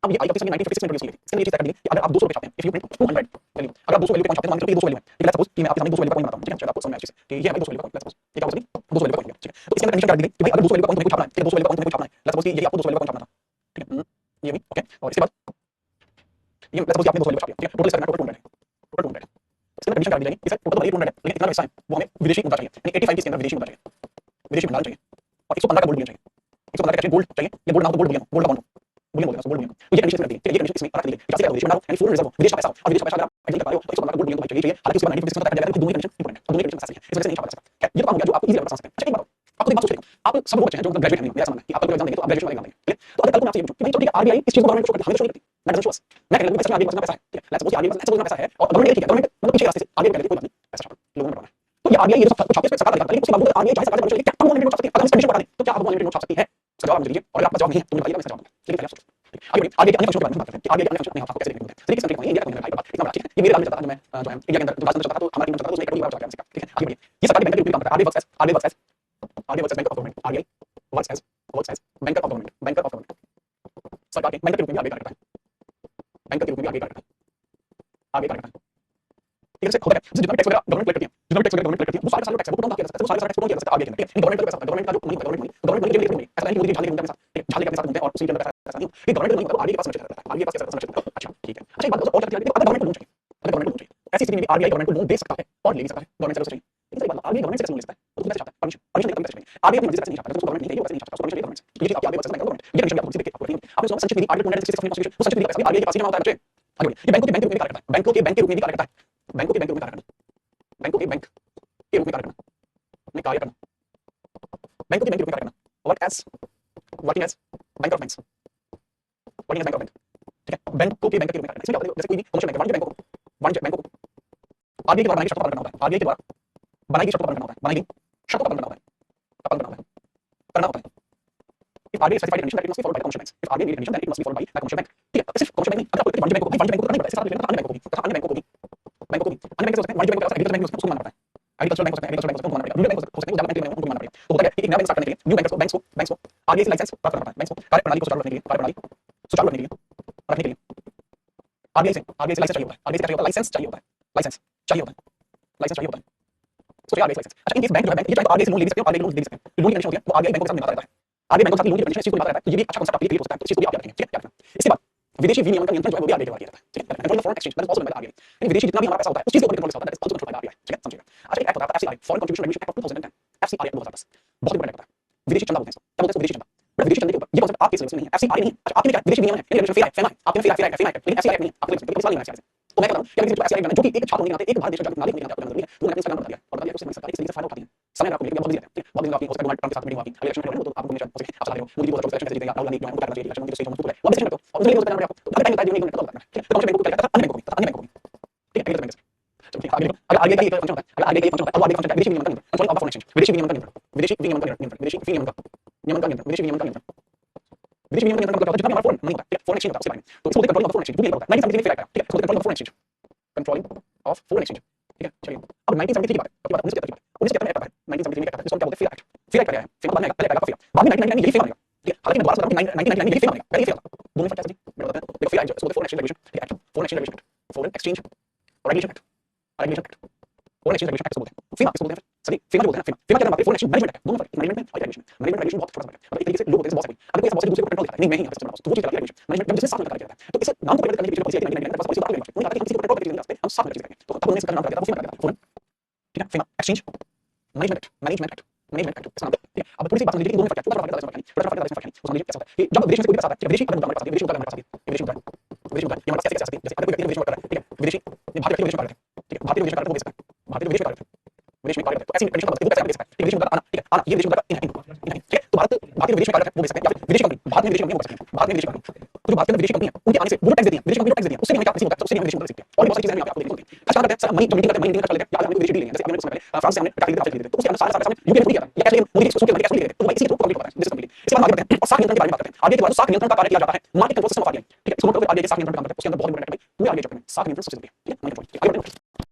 अब ये आईपीसी ने 1956 में इंट्रोड्यूस की थी, इसके लिए चीज तय कर दी कि अगर आप 200 रुपए छापते हैं, इफ यू प्रिंट 200 वैल्यू, अगर आप 200 वैल्यू का कॉइन छापते हैं, मान लीजिए 200 वैल्यू है, लेकिन लेट्स सपोज कि मैं आपके सामने 200 वैल्यू का कॉइन बनाता हूं, ठीक है, शायद आपको समझ में अच्छे से, ठीक है, ये है 200 वैल्यू का कॉइन, लेट्स सपोज ये क्या हो सकती है 200 वैल्यू का कॉइन, ठीक है। तो इसके अंदर कंडीशन कर दी गई कि भाई अगर 200 वैल्यू का कॉइन तुम्हें छापना है, ठीक है, 200 वैल्यू का कॉइन तुम्हें छापना है, लेट्स सपोज कि ये आपको 200 वैल्यू का कॉइन छापना था, ठीक है, ये भी ओके। और इसके बाद ये लेट्स सपोज कि आपने 200 वैल्यू छापी, ठीक है, टोटल इसका टोटल 200 है, टोटल 200 है। इसके अंदर कंडीशन कर दी जाएगी कि सर टोटल तो 200 है, लेकिन इतना पैसा है वो हमें विदेशी मुद्रा चाहिए, यानी 85 के अंदर विदेशी मुद्रा चाहिए, विदेशी भंडारण चाहिए, और 115 का गोल्ड बुलियन चाहिए, 115 का गोल्ड चाहिए, या गोल्ड ना हो तो गोल्ड बुलियन, गोल्ड का बॉन्ड, बुलियन बोलते हैं, गोल्ड बुलियन। तो ये कंडीशन कर दी, ठीक है, ये कंडीशन इसमें रख दी गई, 85 का विदेशी भंडारण यानी फॉरेन रिजर्व, विदेश का पैसा, और विदेश का पैसा अगर आप एग्जिट कर रहे हो तो 115 का गोल्ड बुलियन तो चाहिए, हालांकि उसके बाद 95% तक जाएगा, लेकिन दोनों ही कंडीशन इंपॉर्टेंट है, दोनों ही कंडीशन नेसेसरी है, इस वजह से नहीं छापा जा सकता। ये तो काम हो गया जो आपको इजीली बता सकते हैं। अच्छा एक बात आपको एक बात सोचिए, आप सब लोग बच्चे हैं जो मतलब ग्रेजुएट हैं, मेरा समझना है कि आप अगर एग्जाम देंगे तो आप ग्रेजुएशन वाला एग्जाम देंगे, तो अगर कल को मैं आपसे ये पूछूं कि भाई चलो ठीक है आरबीआई इस चीज को गवर्नमेंट को शो करती है, हमें तो शो नहीं करती, मैं डजंट शो अस, मैं कहने लगा पैसा आरबीआई के पास पैसा है, ठीक है, लेट्स सपोज आरबीआई के पास पैसा है और गवर्नमेंट ठीक है, गवर्नमेंट मतलब पीछे रास्ते से आरबीआई कहती है कोई बात नहीं पैसा छापो, लोगों ने करवाना है, तो ये आरबीआई ये सब छापे पे सरकार अधिकार, लेकिन उसके बावजूद आरबीआई चाहे सरकार परमिशन लेके क्या हम अनलिमिटेड नोट छाप सकती है? अगर हम कंडीशन बता दें तो क्या आप अनलिमिटेड नोट छाप सकती है? इसका जवाब मुझे दीजिए, और अगर आपका जवाब नहीं है तो मुझे बताइए, मैं इसका जवाब दूंगा, लेकिन पहले आप सोचो। आगे बढ़िए, आगे के अन्य फंक्शनों के बारे में बात करते हैं कि आगे के अन्य फंक्शन आपको कैसे देखने को मिलते हैं। देखिए किस तरीके का इंडिया का है, इतना बड़ा ठीक है, ये मेरे काम में चलता था जो मैं जो है इंडिया के अंदर जो राजतंत्र चलता था तो हमारा टीम चलता था, उसमें एक कड़ी बार चलता था, ठीक है। आगे बढ़िए, ये सरकारी बैंक के रूप में काम करता है, RBI works as bank of government, RBI works as bank of government, bank of government, सरकार के बैंक के रूप में भी आगे कार्य करता है, बैंक के रूप में भी आगे कार्य करता है। आगे करेक्ट है। ठीक है, जैसे होता है जितना भी टैक्स वगैरह गवर्नमेंट कलेक्ट करती है, जितना भी टैक्स वगैरह गवर्नमेंट कलेक्ट करती है, वो सारे टैक्स है वो टोटल किया जा सकता है, वो सारे टैक्स टोटल किया जा सकता है, आगे किया जाता है। गवर्नमेंट का पैसा गवर्नमेंट का जो मनी गवर्नमेंट मनी के लिए ऐसा नहीं मोदी जी झाले के साथ झाले के साथ घूमते हैं और उसी के अंदर पैसा नहीं, ये गवर्नमेंट का आरबीआई के पास संरक्षित रहता है, आरबीआई के पास संरक्षित रहता है। अच्छा ठीक है, अच्छा एक बात और क्या है, अगर गवर्नमेंट को लोन चाहिए, अगर गवर्नमेंट को लोन चाहिए, ऐसी स्थिति में आरबीआई गवर्नमेंट को लोन दे सकता है और ले भी सकता है, गवर्नमेंट से चाहिए। लेकिन सही बात आरबीआई गवर्नमेंट से लोन ले सकता है तो पैसा चाहता है परमिशन परमिशन देता है पैसा चाहिए, आरबीआई अपनी मर्जी से पैसा नहीं चाहता, उसको गवर्नमेंट नहीं देगी, वो पैसा नहीं चाहता, उसको परमिशन गवर्नमेंट से। ये चीज आपके आगे वर्सेस गवर्नमेंट, ये कंडीशन आपको देख के आपको नहीं आपने सुना संचित निधि आर्टिकल 266 ऑफ कॉन्स्टिट्यूशन, वो संचित निधि पैसा आरबीआई के पास ही जमा होता है बच्चे। आगे ये बैंकों के बैंक के रूप में कार्य करता है, बैंकों के बैंक के रूप में भी कार्य करता है, बैंकों के बैंक के रूप में कार्य करना, बैंकों के बैंक के रूप में कार्य करना, में कार्य करना, बैंकों के बैंक के रूप में कार्य करना, working as bank of banks, working as bank of bank. ठीक है, बैंकों के बैंक के रूप में कार्य करना, इसमें क्या होता है जैसे कोई भी कमर्शियल बैंक वाणिज्य बैंकों को आरबीआई के द्वारा बनाई गई शर्तों का पालन करना होता है, आरबीआई के द्वारा बनाई गई शर्तों का पालन करना होता है, बनाई गई शर्तों का पालन करना होता है, करना होता है। If RBI specified a condition that it must be followed by the commercial banks, if RBI made a condition then it must be followed by the commercial bank। ठीक है, सिर्फ commercial bank नहीं, अगर आपको वाणिज्य बैंक को करना ही पड़ता है, ऐसे सारा अन्य बैंकों को भी, तथा अन्य बैंकों को भी, अन्य बैंक हो सकते हैं, वाणिज्य बैंक हो सकते हैं, एग्रीकल्चर बैंक हो सकते हैं, उसको मानना पड़ता है, एग्रीकल्चर बैंक हो सकते हैं, एग्रीकल्चर बैंक हो सकते हैं, उनको मानना पड़ेगा, रूरल बैंक हो सकते हैं, वो बैंक उनको मानना पड़ेगा। तो होता है कि एक नया बैंक स्टार्ट करने के लिए न्यू बैंक्स को आरबीआई से लाइसेंस प्राप्त करना पड़ता है, बैंक्स को कार्यप्रणाली को सुचारू रखने के लिए, कार्यप्रणाली सुचारू रखने के लिए आरबीआई से लाइसेंस चाहिए होता है, आरबीआई से चाहिए होता है, लाइसेंस चाहिए होता है, लाइसेंस चाहिए होता है, लाइसेंस चाहिए होता है, तो चाहिए आरबीआई लाइसेंस। अच्छा इन केस बैंक जो है बैंक ये चाहे तो आरबीआई से लोन ले सकते हो, आरबीआई लोन दे सकते हैं, लोन की कंडीशन होती है, तो आरबीआई बैंकों के साथ मिलता रहता है, आरबीआई बैंकों के साथ लोन की कंडीशन इस चीज को मिलता रहता है, तो ये भी अच्छा कांसेप्ट आपके लिए हो सकता है, तो इस चीज को भी आप याद रखेंगे। ठीक है, याद रखना। इसके बाद विदेशी विनिमय का नियंत्रण जो है वो भी आरबीआई के द्वारा किया जाता है। ठीक है, control foreign exchange that is also by RBI, यानी विदेशी जितना भी हमारा पैसा होता है उस चीज के ऊपर कंट्रोल होता है, that is also controlled by RBI. ठीक है, समझिएगा। अच्छा एक एक्ट होता है FCI, foreign contribution regulation act of 2010, FCI act 2010, बहुत इंपॉर्टेंट एक्ट होता है, विदेशी चंदा बोलते हैं इसको, क्या बोलते हैं विदेशी चंदा, विदेशी चंदे के ऊपर ये कांसेप्ट आपके सिलेबस में नहीं है, एफसीआई नहीं है। अच्छा आपके लिए क्या विदेशी विनिमय है, यानी रेगुलेशन फेमा है, फेमा है, आपके फेमा है, फेमा है, लेकिन एफसीआई नहीं है, आपके सिलेबस में सवाल नहीं है एफसीआई से। तो मैं कहता हूं कि अगर एफसीआई जो कि एक छात्र होने के नाते, एक भारत देश का नागरिक होने के नाते आपको जरूरी है, वो मैंने अपने इंस्टाग्राम पर दिया और बता दिया कि उससे सरकार इस तरीके से फायदा उठाती है, समय आपको मिलेगा बहुत बिजी रहते हैं। बहुत दिन आपकी हो सकता है डोनाल्ड ट्रंप के साथ मीटिंग आपकी, अगले इलेक्शन में तो आपको मिलेगा हो सके आप चला रहे हो, मोदी जी बहुत अच्छा मैसेज देगा, राहुल गांधी जो है वो करना चाहिए, इलेक्शन में तो स्टेज मजबूत है, वो मैसेज करते हो और उसके लिए आपको अगर टाइम होता है नहीं करना ठीक है, तो कौन से बैंक को करता है, अन्य बैंक को, अन्य बैंक को। ठीक है, बैंक चलो ठीक है, आगे अगर आरबीआई का ये फंक्शन होता है, अगर आरबीआई का ये फंक्शन होता है, तो आरबीआई का फंक्शन है विदेशी विनिमय का नियंत्रण, कंट्रोल ऑफ फॉरेन एक्सचेंज, विदेशी विनिमय का नियंत्रण, विदेशी विनिमय का नियंत्रण, विदेशी विनिमय का नियंत्रण, विदेशी विनिमय का नियंत्रण, विदेशी विनिमय का नियंत्रण मतलब जितना भी हमारा फॉरेन मनी होता है, फॉरेन एक्सचेंज होता है उसके बारे में, तो इसको कंट्रोल ऑफ फॉरेन एक्सचेंज होता है, 1973 में फिर आया, ठीक है, इसको control of foreign exchange, controlling of foreign exchange. ठीक है, चलिए अब 1973 की बात है, अब बात 1973 की बात, 1973 में एक्ट है, 1973 में एक्ट है, इसको क्या बोलते हैं फिर एक्ट, फिर एक्ट क्या है, फिर बाद में पहले एक्ट का फिर बाद में 1999 में यही फिर बनेगा। ठीक है, हालांकि मैं दोबारा बता रहा हूं 1999 में यही फिर बनेगा, पहले फिर दोनों में फर्क क्या है मेरे बताते हैं, देखो फिर एक्ट इसको फॉरेन एक्सचेंज रेगुलेशन, ठीक है, foreign exchange regulation, foreign exchange regulation act, regulation act, foreign exchange regulation act बोलते हैं, फिर इसको बोलते हैं सभी फिर बोलते हैं, फिर क्या नाम है फॉरेन एक्सचेंज मैनेजमेंट एक्ट, दोनों फर्क मैनेजमेंट में और रेगुलेशन, मैनेजमेंट रेगुलेशन बहुत थोड़ा सा है, मतलब एक तरीके से लोग बोलते हैं बहुत सही, अगर कोई ऐसा बहुत से दूसरे को कंट्रोल करता है, नहीं मैं ही यहां पे चल रहा हूं, तो वो चीज चलती है रेगुलेशन मैनेजमेंट, जब जिससे साथ में कार्य करता है, तो इस नाम को परिवर्तित करने के पीछे पॉलिसी है 1999 में, पॉलिसी बात करेंगे, उन्होंने कहा कि किसी को कंट्रोल करने के लिए हम साथ में चीज करेंगे, तो तब उन्होंने इसका नाम कर दिया था फॉरेन, ठीक है, foreign exchange management act, management act, management act इसका नाम। ठीक है, अब थोड़ी सी बात समझ लीजिए कि दोनों में फर्क क्या है, थोड़ा सा फर्क है, थोड़ा सा फर्क है, उसको समझिए कैसा होता है कि जब विदेश में कोई भी पैसा आता है, विदेशी अगर मुद्रा हमारे पास आती है, विदेशी मुद्रा हमारे पास आती है, विदेशी मुद्रा ये हमारे पास कैसे आ सकती है, जैसे अगर कोई व्यक्ति विदेश में कर रहा है, ठीक है, विदेशी भारतीय विदेश में कर रहा है, ठीक है, भारतीय विदेश में कर रहा है, वो बेच सकता है, भारतीय विदेश में कर रहा है, विदेश में कार्य करते हैं, तो ऐसी कंडीशन बताते हैं वो पैसा बेच सकता है, ठीक है, विदेशी मुद्रा आना, ठीक है, आना ये विदेशी मुद्रा इन ठीक है, तो भारतीय विदेश में कार्य करते हैं वो बेच सकते हैं, या फिर विदेशी कंपनी भारत में विदेशी कंपनी हो सकती है, भारत में विदेशी कंपनी, तो जो भारत में विदेशी कंपनी है उनके आने से वो टैक्स देती है, विदेशी कंपनी को टैक्स देती है, उससे भी हमें क्या रिसीव होता है, उससे भी हमें विदेशी मुद्रा सीखते हैं, और भी बहुत सारी चीजें हैं आपको देखनी होती है। अच्छा करते हैं सर मनी जो मीटिंग करते हैं मनी करते हैं, या हमने विदेशी डील लेंगे, जैसे हमने उसमें पहले फ्रांस से हमने टैक्स खरीदे तो उसके अंदर सारा सारा यूके में किया था, या कैश मोदी उसके अंदर कैश ले गए, तो भाई इसी को कंप्लीट होता है दिस कंप्लीट। इसके बाद आगे बढ़ते हैं और साख नियंत्रण के बारे में बात करते हैं, आगे के बाद साख नियंत्रण का कार्य किया जाता है, market control system of RBI, ठीक है, इसको मतलब आरबीआई के साख नियंत्रण का काम करते हैं, उसके अंदर बहुत इंपॉर्टेंट है भाई, पूरे आरबीआई चैप्टर में साख नियंत्रण सबसे जरूरी है, ठीक है, मनी कंट्रोल, आगे बढ़ते हैं।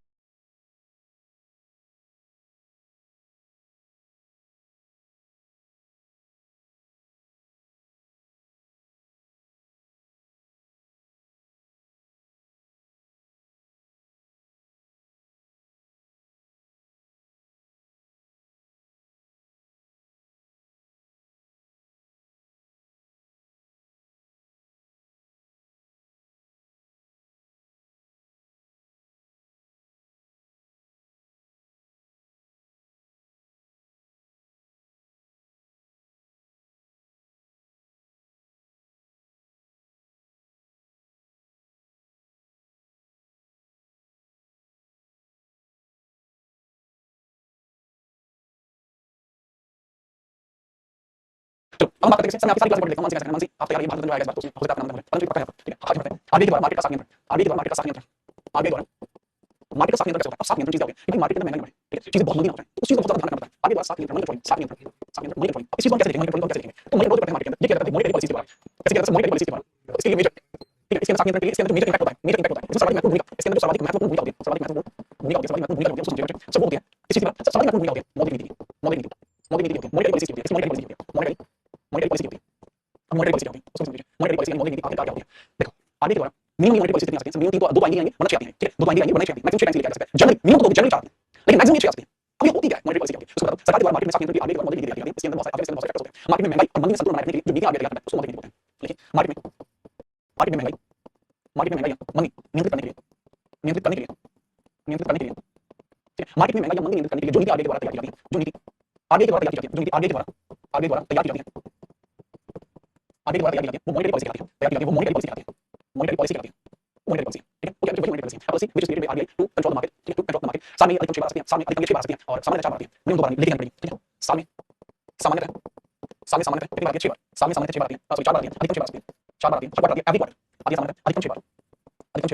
चलो अब हम बात करते हैं सर मैं आपकी सारी क्लास पढ़ लेता हूँ, मानसी कैसे मानसी आप तैयार है, भारत में आएगा इस बार तो हो सकता है आपका नाम है परंतु पक्का है, ठीक है, आगे बढ़ते हैं आगे के द्वारा मार्केट का साख नियंत्रण, आगे के द्वारा मार्केट का साख नियंत्रण, आगे द्वारा मार्केट का साख नियंत्रण कैसे होता है, अब साख नियंत्रण चीज क्या होगी, क्योंकि मार्केट में महंगा है, ठीक है, चीजें बहुत महंगी हो जाती हैं, तो उस चीज को बहुत ज्यादा ध्यान रखना पड़ता है, आगे द्वारा साख नियंत्रण मनी कंट्रोल, साख नियंत्रण मनी कंट्रोल, अब इस चीज को कैसे देखेंगे, मनी कंट्रोल कैसे देखेंगे, तो मनी कंट्रोल करते हैं मार्केट के अंदर, ये क्या करते हैं मॉनेटरी पॉलिसी के द्वारा, कैसे किया जाता है मॉनेटरी पॉलिसी के द्वारा, तो इसके लिए मेजर, ठीक है, इसके अंदर साख नियंत्रण के लिए इसके अंदर मेजर इंपैक्ट होता है, मेजर इंपैक्ट होता है, इसमें सर्वाधिक महत्वपूर्ण भूमिका, इसके अंदर जो सर्वाधिक महत्वपूर्ण भूमिका होती है, सर्वाधिक महत्वपूर्ण भूमिका होती है, सर्वाधिक महत्वपूर्ण भूमिका होती है, उसको समझिए बच्चे सब होती है, इस चीज की बात सर्वाधिक महत्वपूर्ण भूमिका होती है मौद्रिक नीति, मौद्रिक नीति, मौद्रिक नीति होती है, मॉनेटरी पॉलिसी होती है, इसमें मॉनेटरी पॉलिसी होती है, मॉनेटरी पॉलिसी होती है, अब मॉनेटरी पॉलिसी क्या होती है उसको समझिए, मॉनेटरी पॉलिसी यानी मौद्रिक नीति आखिर क्या होती है, देखो आगे के द्वारा मिनिमम मॉनेटरी पॉलिसी कितनी आ सकती है, मिनिमम 3 तो दो पॉइंट आएंगे वरना 6 आती है, ठीक है, तो आएंगे बढ़ने चाहिए मैक्सिमम 6 टाइम्स लेके आ सकते हैं जनरली मिनिमम तो जनरली 4 लेकिन मैक्सिमम 6 आ सकते हैं। अब ये होती क्या है मॉनेटरी पॉलिसी क्या है उसको बताओ। सरकार द्वारा मार्केट में साख नियंत्रण की आगे के बाद मॉनेटरी नीति आती है इसके अंदर बहुत सारे फैक्टर्स होते हैं। मार्केट में महंगाई और मंदी में संतुलन बनाने के लिए जो नीति आगे लेके आता है उसको मॉनेटरी नीति बोलते हैं। देखिए मार्केट में महंगाई मंदी नियंत्रित करने के लिए मार्केट में महंगाई या मंदी नियंत्रित करने के लिए जो नीति आगे के द्वारा तैयार की जाती है जो नीति आगे के द्वारा तैयार की जाती है जो नीति आगे के द्वारा तैयार की जाती है आगे के द्वारा तैयार की जाती है वो मॉनेटरी पॉलिसी कहलाती है वो मॉनेटरी पॉलिसी कहलाती है मॉनेटरी पॉलिसी कहलाती है मॉनेटरी पॉलिसी ठीक है ओके जो monetary policy policy which is created by RBI to control the market ठीक है टू कंट्रोल द मार्केट सामने अधिकतम 6 बार सकती है सामने अधिकतम 6 बार सकती है और सामान्य 4 बार आती है नियम 2 बार लेके जानी पड़ेगी ठीक है सामने सामान्यतः कितनी बार आती है 6 बार सामने 6 बार आती है सॉरी 4 बार आती है अधिकतम 6 बार आती है 4 बार आती है एवरी क्वार्टर आती है सामान्यतः अधिकतम 6 बार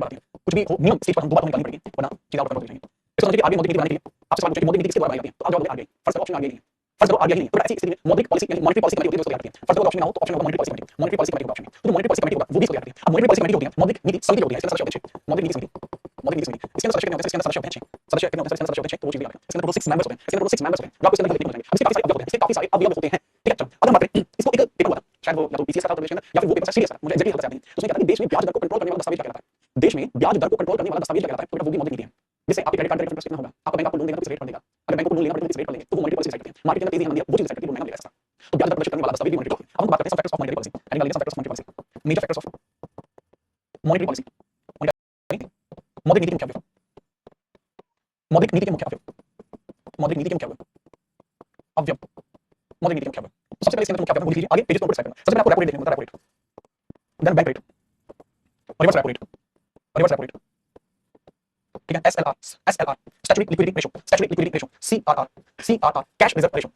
आती है कुछ भी हो नियम स्टेज पर हम 2 बार तो निकालनी पड़ेगी वरना चीजें आउट ऑफ कंट्रोल हो जाएंगी। इसको समझिए कि आगे मौद्रिक नीति बनाने के लिए आपसे सवाल पूछे मौद्रिक नीति किसके द्वारा बनाई जाती है तो आप जवाब देंगे आगे फर्स्ट ऑप्शन आगे नहीं है फर्स्ट आगे नहीं है तो ऐसी स्थिति में मौद्रिक पॉलिसी यानी मॉनेटरी पॉलिसी कमेटी होती है उसको तैयार करती है फर्स्ट ऑप्शन ना हो तो ऑप्शन होगा monetary policy committee monetary policy committee का ऑप्शन तो जो मॉनेटरी पॉलिसी कमेटी होगा वो भी इसको तैयार करती है। अब मॉनेटरी पॉलिसी कमेटी होती है मौद्रिक नीति समिति होती है इसके सदस्य होते हैं मौद्रिक नीति समिति इसके अंदर सदस्य कितने होते हैं इसके अंदर सदस्य कितने होते हैं इसके अंदर सदस्य कितने होते हैं तो वो चीजें आती है इसके अंदर टोटल 6 मेंबर्स होते हैं इसके अंदर टोटल 6 मेंबर्स होते हैं जो आपको इसके अंदर देखने को मिलेंगे इसके काफी सारे अवयव होते हैं ठीक है चलो अगर बात करें इसको एक पेपर हुआ था शायद वो या तो बीसीएस का था देश के अंदर या फिर वो पेपर सीरियस था मुझे एग्जैक्टली पता नहीं तो उसमें कहता है कि देश में ब्याज दर को कंट्रोल करने वाला दस्तावेज क्या कहलाता है देश में ब्याज दर को कंट्रोल करने वाला दस्तावेज क्या कहलाता है तो वो भी मौद्रिक नीति है। जैसे आपके क्रेडिट कार्ड का इंटरेस्ट कितना होगा आपका बैंक आपको लोन देगा तो किस रेट पर देगा अगर बैंक को लोन लेना पड़ेगा तो किस रेट पर लेंगे तो वो मॉनेटरी पॉलिसी सेट करते हैं मार्केट के अंदर तेजी आंदी है वो चीज सेट करती है वो महंगा मिलेगा तो ब्याज दर प्रदर्शित करने वाला दस्तावेज भी मॉनेटरी पॉलिसी। अब हम बात करते हैं फैक्टर्स ऑफ मॉनेटरी पॉलिसी यानी निकालिए factors of monetary policy major factors of monetary policy मौद्रिक नीति के मुख्य अवयव मौद्रिक नीति के मुख्य अवयव मौद्रिक नीति के मुख्य अवयव मौद्रिक नीति के मुख्य अवयव तो सबसे पहले इसके अंदर मुख्य अवयव लिख लीजिए आगे पेजेस को सेट करना सबसे पहले आपको रेपो रेट देखना होता है repo rate then bank rate reverse repo rate ठीक है SLR statutory liquidity ratio CRR cash reserve ratio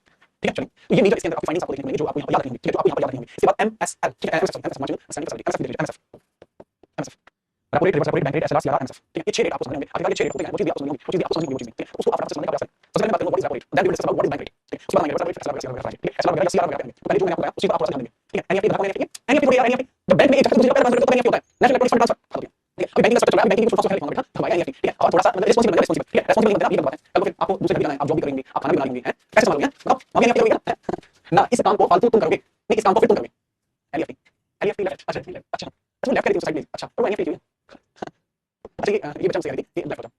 ठीक है चलिए तो ये मेजर इसके अंदर आपको फाइनेंस आपको देखने को मिलेंगे जो आपको यहां पर याद रखनी होंगी ठीक है जो आपको यहां पर याद रखनी होंगी इसके बाद एमएसएल ठीक है MSL repo rate reverse repo rate bank rate SLR CRR MSF ठीक है ये 6 रेट आपको समझने होंगे आगे वाले 6 रेट होते हैं वो चीज भी आपको समझनी होगी वो चीज भी आपको समझनी होगी वो चीज भी उसको आप फटाफट से समझने का प्रयास करें। सबसे पहले बात करेंगे what is repo rate then we will discuss about what is bank rate ठीक है उसके बाद आएंगे reverse repo rate SLR CRR ठीक है एसएलआर वगैरह सीआरआर वगैरह पहले जो मैंने आपको बताया उसी पर आप थोड़ा सा ध्यान देंगे ठीक है एनईएफटी बताया मैंने एनईएफटी बोलिए यार एनईएफटी जब बैंक में एक जगह दूसरी जगह ट्रांसफर करते हैं तो एनईएफटी होता है नेशनल इलेक्ट्रॉनिक फंड ट्रांसफर ठीक है अभी बैंकिंग का सेक्टर चल रहा है बैंकिंग के फुल फॉर्म लिखा बेटा हमारा एनईएफटी ठीक है और थोड़ा सा मतलब रिस्पांसिबल ठीक है रिस्पांसिबल मतलब ये बात है कल को फिर आपको दूसरे घर जाना है आप जॉब भी करेंगे आप खाना भी बनाएंगे हैं कैसे संभालोगे बताओ मम्मी एनईएफटी करोगे ना इस काम को फालतू तुम करोगे नहीं इस काम को फिर तुम करोगे एनईएफटी एनईएफटी लेफ्ट अच्छा अच्छा अच्छा लेफ्ट कर दी साइड में अच्छा तो एनईएफटी जो है अच्छा ये बच्चा से कर दी ये लेफ्ट हो जाओ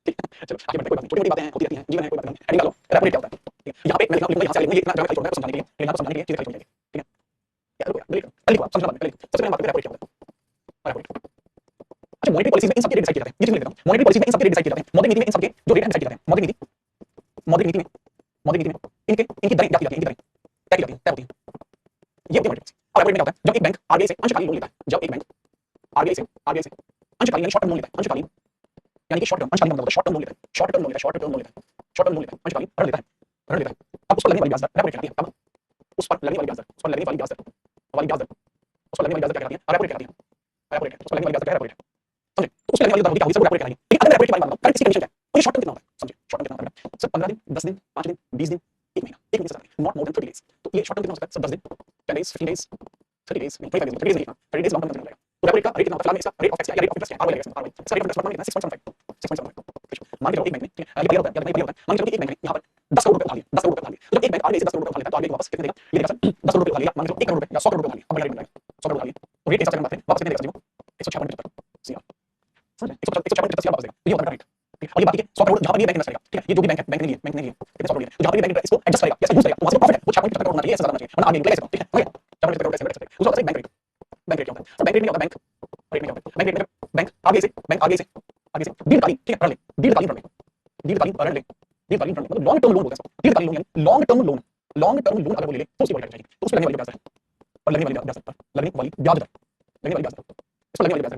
ठीक है चलो आगे बढ़ते हैं कोई बात नहीं छोटी-मोटी बातें होती रहती हैं जीवन है कोई बात नहीं हेडिंग डालो रेपो रेट क्या होता है ठीक है यहां पे मैं लिखूंगा यहां से लिखूंगा ये इतना जगह छोड़ रहा है समझाने के लिए लेकिन आपको समझाने के लिए चीजें खत्म हो जाएगी ठीक है यार रुको यार लिखो आप समझना पहले सबसे पहले बात करते हैं रेपो रेट क्या होता है रेपो रेट अच्छा मॉनेटरी पॉलिसी में इन सब के रेट डिसाइड किए जाते हैं ये चीज लिख देता हूं मॉनेटरी पॉलिसी में इन सब के रेट डिसाइड किए जाते हैं मौद्रिक नीति में इन सब के जो रेट डिसाइड किए जाते हैं मौद्रिक नीति में इनकी दरें क्या की जाती हैं इनकी दरें तय की जाती हैं तय होती हैं ये होती है मॉनेटरी पॉलिसी। और रेपो रेट में क्या होता है जब एक बैंक आरबीआई से अंशकालीन लोन लेता है जब एक बैंक आरबीआई से अंशकालीन यानी शॉर्ट टर्म लोन लेता है अंशकालीन यानी कि शॉर्ट टर्म अंशकालीन मतलब शॉर्ट टर्म लोन लेता है शॉर्ट टर्म लोन लेता है अंशकालीन ऋण लेता है अब उस पर लगने वाली ब्याज दर रेपो रेट कहलाती है। अब उस पर लगने वाली ब्याज दर उस पर लगने वाली ब्याज दर उस पर लगने वाली ब्याज दर क्या कहलाती है रेपो रेट कहलाती है रेपो रेट उस पर लगने वाली ब्याज दर रेपो रेट समझे तो उस पर लगने वाली ब्याज दर होगी क्या होगी रेपो रेट कहलाएगी। लेकिन अगर रेपो रेट के बारे में बात करें इसकी कंडीशन क्या है तो ये शॉर्ट टर्म कितना होता है समझे शॉर्ट टर्म कितना होता है सर 15 दिन 10 दिन 5 दिन 20 दिन 1 महीना 1 महीने से ज्यादा नॉट मोर देन 30 डेज तो ये शॉर्ट टर्म कितना हो सकता है सर 10 दिन 10 days 15 days 30 days 25 days 30 days 30 days long term कितना तो रेपो रेट का रेट कितना होता है इसका रेट ऑफ एक्स या रेट ऑफ इंटरेस्ट आरओआई लगेगा आरओआई इसका रेट ऑफ इंटरेस्ट कितना 6.75 मान के चलो एक बैंक में ये बढ़िया होता है या नहीं बढ़िया होता है मान के चलो एक बैंक में यहां पर 10 करोड़ रुपए उठा लिया 10 करोड़ रुपए उठा लिया तो जब एक बैंक आरबीआई से 10 करोड़ रुपए उठा लेता है तो आरबीआई वापस कितने देगा ये देगा सर 10 करोड़ रुपए उठा लिया मान के चलो 1 करोड़ रुपए या 100 करोड़ रुपए उठा लिया अब बढ़िया रेट मिलेगा 100 करोड़ उठा लिया तो रेट के हिसाब से हम बात करें वापस कितने देगा सर 156.75 सीआर समझ 156.75 सीआर वापस देगा ये होता है रेट ठीक है। और ये बाकी के 100 करोड़ जहां पर ये बैंक इन्वेस्ट करेगा ठीक है ये जो भी बैंक है बैंक ने लिए कितने 100 करोड़ लिए तो जहां पर ये बैंक इसको एडजस्ट करेगा या यूज करेगा तो वहां से प्रॉफिट है वो 6.75 करोड़ होना चाहिए इससे ज्यादा होना चाहिए वरना आगे निकलेगा ठीक है ओके 6.75 करोड़ कैसे सकते दूसरा बैंक रेट क्या होता है सर बैंक रेट में क्या होता है बैंक रेट में क्या होता है बैंक रेट में बैंक आगे से दीर्घकालीन ठीक है ऋण ले दीर्घकालीन ऋण ले मतलब लॉन्ग टर्म लोन बोलते हैं दीर्घकालीन लोन यानी लॉन्ग टर्म लोन अगर वो ले ले तो उसकी बढ़ जाएगी तो उसमें लगने वाली ब्याज दर और लगने वाली ब्याज दर इस पर लगने वाली ब्याज दर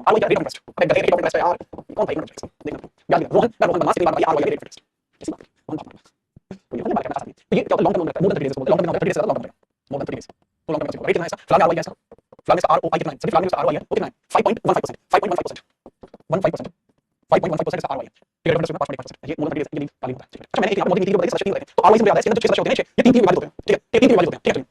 आरओआई रेट ऑफ इंटरेस्ट अबे रेट ऑफ इंटरेस्ट यार कौन था इंटरेस्ट देखना याद रखना रोहन बदमाश की बात आरओआई रेट ऑफ इंटरेस्ट इसी बात कौन था तो ये बात करना आसान है तो ये क्या होता है लॉन्ग टर्म लोन रहता है मोर देन 30 डेज बोलते हैं long term 30 days long term more than 30 days तो लॉन्ग टर्म रेट कितना है सर फ्लाग आरओआई है सर फ्लाग का आरओआई कितना है सर फ्लाग का आरओआई है वो कितना है 5.15% 5.15% 5.15% का आरओआई है ठीक है रेट ऑफ इंटरेस्ट में 5.5% ये मोर देन 30 डेज ये तालीम होता है अच्छा मैंने एक यहाँ पर मोदी नीति के बताया सच नहीं होता है तो आरओआई से याद है इसके अंदर 6 सदस्य होते हैं ये 3 वैलिड होते हैं ठीक है ये 3 वैलिड होते हैं ठीक है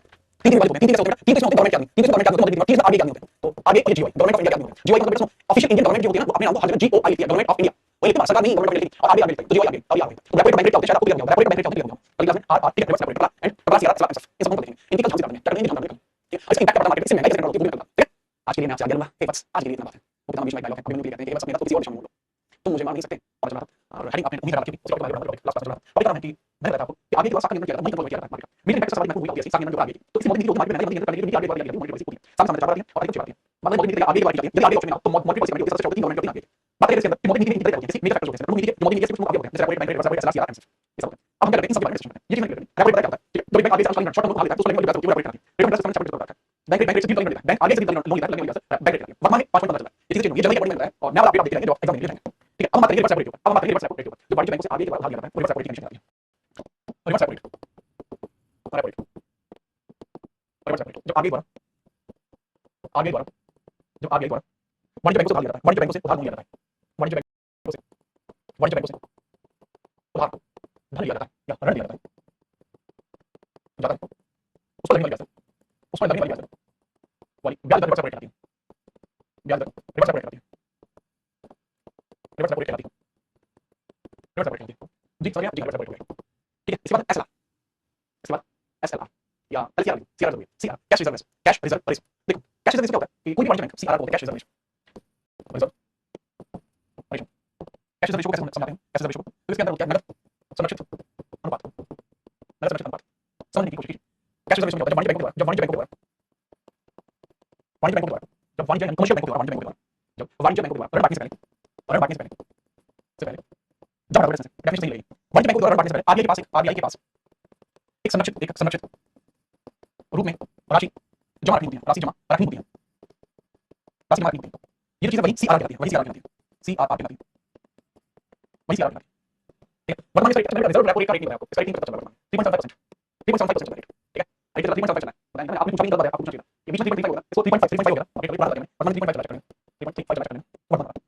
3 वैलिड होते हैं 3 कैसे होते हैं 3 कैसे होते हैं गवर्नमेंट क्या 3 गवर्नमेंट क्या होते हैं 3 आगे क्या होते हैं तो आगे ये जीओआई गवर्नमेंट ऑफ इंडिया क्या होते हैं जीओआई का मतलब ऑफिशियल इंडियन गवर्नमेंट जो होती है ना वो अपने नाम को हर जगह जीओआई लिखती है गवर्नमेंट ऑफ इंडिया वो लिखती है सरकार नहीं गवर्नमेंट लिखती और आगे तो जीओआई आगे तो रेपो रेट बैंक रेट क्या होता है शायद आपको क्लियर नहीं होगा रेपो रेट बैंक रेट क्या होता है कल क्लास में आर ठीक है रिवर्स रेपो रेट एंड प्रकार सीआर एमएसएफ ये सब हम देखेंगे इनकी कल हम देखेंगे टेक्निकल हम देखेंगे ठीक है इसका इंपैक्ट पता मार्केट से महंगाई कैसे कंट्रोल होती है ठीक है आज के लिए मैं आपसे आगे लूंगा एक बस आज के लिए इतना बात है वो कितना बीच में डायलॉग है अभी मैंने कहते हैं कि बस मेरा तो किसी और दिशा में बोलो तुम मुझे मार नहीं सकते और चला और हेडिंग आपने उम्मीद रखी उसके बाद लास्ट चला टॉपिक है कि मैंने बताया आपको कि आगे के बाद साथ करने किया था मैं कंट्रोल किया था मार्केट मीटिंग इम्पैक्ट सवाल मैं हुई होती है साथ में जो आगे तो इसी मॉडल नीति को मार्केट में नहीं करने के लिए आगे बढ़ गया मार्केट पूरी सामने सामने चला रही है और आगे कुछ बात है मतलब मॉडल नीति आगे बढ़ गई यदि आगे ऑप्शन में तो मॉडल पॉलिसी में सबसे छोटी गवर्नमेंट आगे बात करें इसके अंदर मॉडल नीति नहीं जैसे मेजर फैक्टर्स होते हैं मॉडल नीति कुछ आगे हो गया जैसे point bank rate versus SR ये सब अब हम क्या करते हैं सब बारे में डिस्कशन करते हैं ये चीज मैं रैपिड बताता हूं ठीक है तो बैंक आगे से शॉर्ट टर्म आगे तो उसको लेकर बात होती है रैपिड करते हैं रेट इंटरेस्ट समय बैंक रेट से डील करते हैं बैंक आगे से डील लोन लेता है बैंक रेट वर्तमान में 5 चल रहा है ये चीज ये जल्दी पॉइंट मिलता है और मैं आपको अपडेट देख लेंगे जो एग्जाम में लेंगे ठीक है अब हम बात करेंगे रिवर्स रेट अब हम बात करेंगे रिवर्स रेट जो बड़ी बैंक से आगे के बाद भाग जाता है रिवर्स रेट की कंडीशन आती है रिवर्स रेट जो आगे बढ़ा जो आगे बढ़ा वाणिज्य बैंकों से भाग जाता है वाणिज्य बैंकों से उधार लिया जाता है वाणिज्य बैंकों से उधार धन लिया जाता है या ऋण लिया जाता है उसको लगने लग जाता है उसमें लगने लग जाता है वाली ब्याज दर रिवर्स रेट आती है ब्याज दर रिवर्स रेट आती है रिवर्स रेट आती है रिवर्स रेट आती है जी सर जी रिवर्स रेट ठीक है इसके बाद एसएलआर या एलसीआर सीआर जरूरी CR cash reserve cash reserve ratio देखो कैश रिजर्व क्या होता है कि कोई भी वाणिज्य बैंक सीआर बोलते हैं cash reserve ratio cash reserve ratio कैसे समझाते हैं कैश रिजर्व रेशो तो इसके अंदर क्या नकद संरक्षित अनुपात नकद संरक्षित अनुपात समझने की कोशिश कीजिए कैश रिजर्व रेशो क्या होता है वाणिज्य बैंक द्वारा वाणिज्य बैंक कमर्शियल बैंक द्वारा वाणिज्य बैंक द्वारा ऋण बांटने से पहले जब डेफिनेशन सही लगेगी वाणिज्य बैंक द्वारा ऋण बांटने से पहले आरबीआई के पास एक संरक्षित रूप में राशि जमा रखनी होती है ये चीज वही सीआर कहलाती है वही सीआर कहलाती है वही सीआर कहलाती है ठीक है वर्तमान में रिजर्व रेपो रेट का रेट नहीं बताया आपको इसका रेट नहीं पता चला वर्तमान 3.75% 3.75% चल रहा है ठीक है अभी चला 3.75 चला है बताएंगे आपने पूछा नहीं बताया आपको पूछना चाहिए ये बीच में 3.5 होगा इसको 3.5 हो गया अपडेट बढ़ा देंगे वर्तमान 3.5 चला चलेंगे 3.5 चला चलेंगे वर्तमान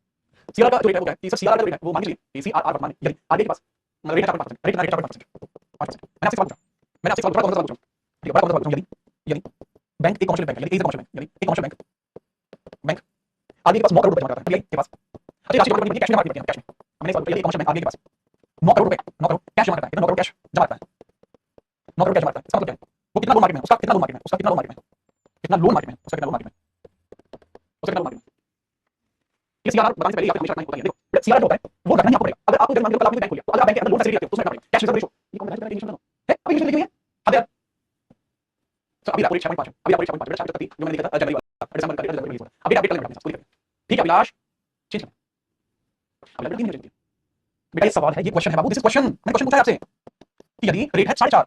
सीआर का जो रेट है वो क्या है कि सीआर का रेट है वो मान लीजिए सीआर वर्तमान यदि आगे के पास रेट है 4.5% रेट 4.5% मैंने आपसे सवाल पूछा ठीक है बड़ा कौन सा सवाल यदि बैंक एक कमर्शियल बैंक है यदि एक कमर्शियल बैंक यदि एक कमर्शियल बैंक आगे के पास 9 करोड़ रुपए जमा करता है के पास अच्छा राशि जमा करने कैश में जमा करती है कैश में हमने सवाल पूछा एक कमर्शियल बैंक आगे के पास 9 करोड़ रुपए 9 करोड़ कैश जमा करता है कितना 9 करोड़ कैश जमा करता है 9 करोड़ कैश जमा करता है इसका मतलब क्या है वो कितना लोन मार्केट में उसका कितना लोन मार्केट में उसका कितना लोन मार्केट में कितना लोन मार्केट में उसका कितना लोन मार्केट में उसका कितना लोन मार्केट में ये सीआर बताने से पहले आपको हमेशा रखना होता है देखो सीआर जो होता है वो रखना ही आपको पड़ेगा अगर आपको जब मान लो कल आपने बैंक खोला तो अगर बैंक के अंदर लोन फैसिलिटी रखते हो तो उसमें रखना पड़ेगा कैश रिजर्व रेशो ये कौन है डेफिनेशन है अभी लिखी हुई है अब तो अभी आपको 6.5 अभी आपको 6.5 बेटा 7 जो मैंने लिखा था जनवरी वाला दिसंबर का रिजल्ट रिलीज होगा अभी अपडेट कर लेंगे पूरी ठीक है अभिलाष चेंज अब लड़की नहीं चलती बेटा ये सवाल है ये क्वेश्चन है बाबू दिस इज क्वेश्चन मैंने क्वेश्चन पूछा है आपसे कि यदि रेट है 4.5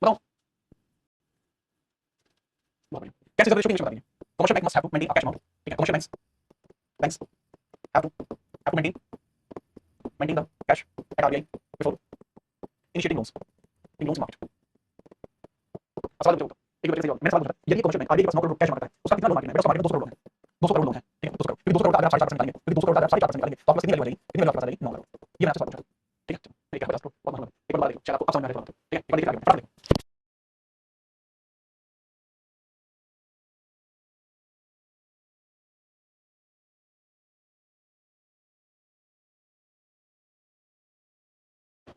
बताओ कैसे रिजर्व रेशो की बता दीजिए commercial bank must have to maintain cash amount ठीक है commercial banks have to maintain the cash at RBI before initiating loans market सवाल पूछो एक बार मैंने सवाल पूछा यदि कमर्शियल बैंक आगे के पास 9 करोड़ कैश जमा करता है उसका कितना लोन मार्केट में उसका मार्केट 200 करोड़ है 200 करोड़ लोन है ठीक है 200 करोड़ फिर 200 करोड़ का अगर 4.5% निकालेंगे फिर 200 करोड़ का अगर 4.5% निकालेंगे तो आपको कितनी वैल्यू आ जाएगी कितनी वैल्यू आपको आ जाएगी 9 करोड़ ये मैंने आपसे सवाल पूछा ठीक है ठीक है बस तो बहुत मतलब एक बार चलो आपको समझ में आ रहा है ठीक है एक बार देखिए आगे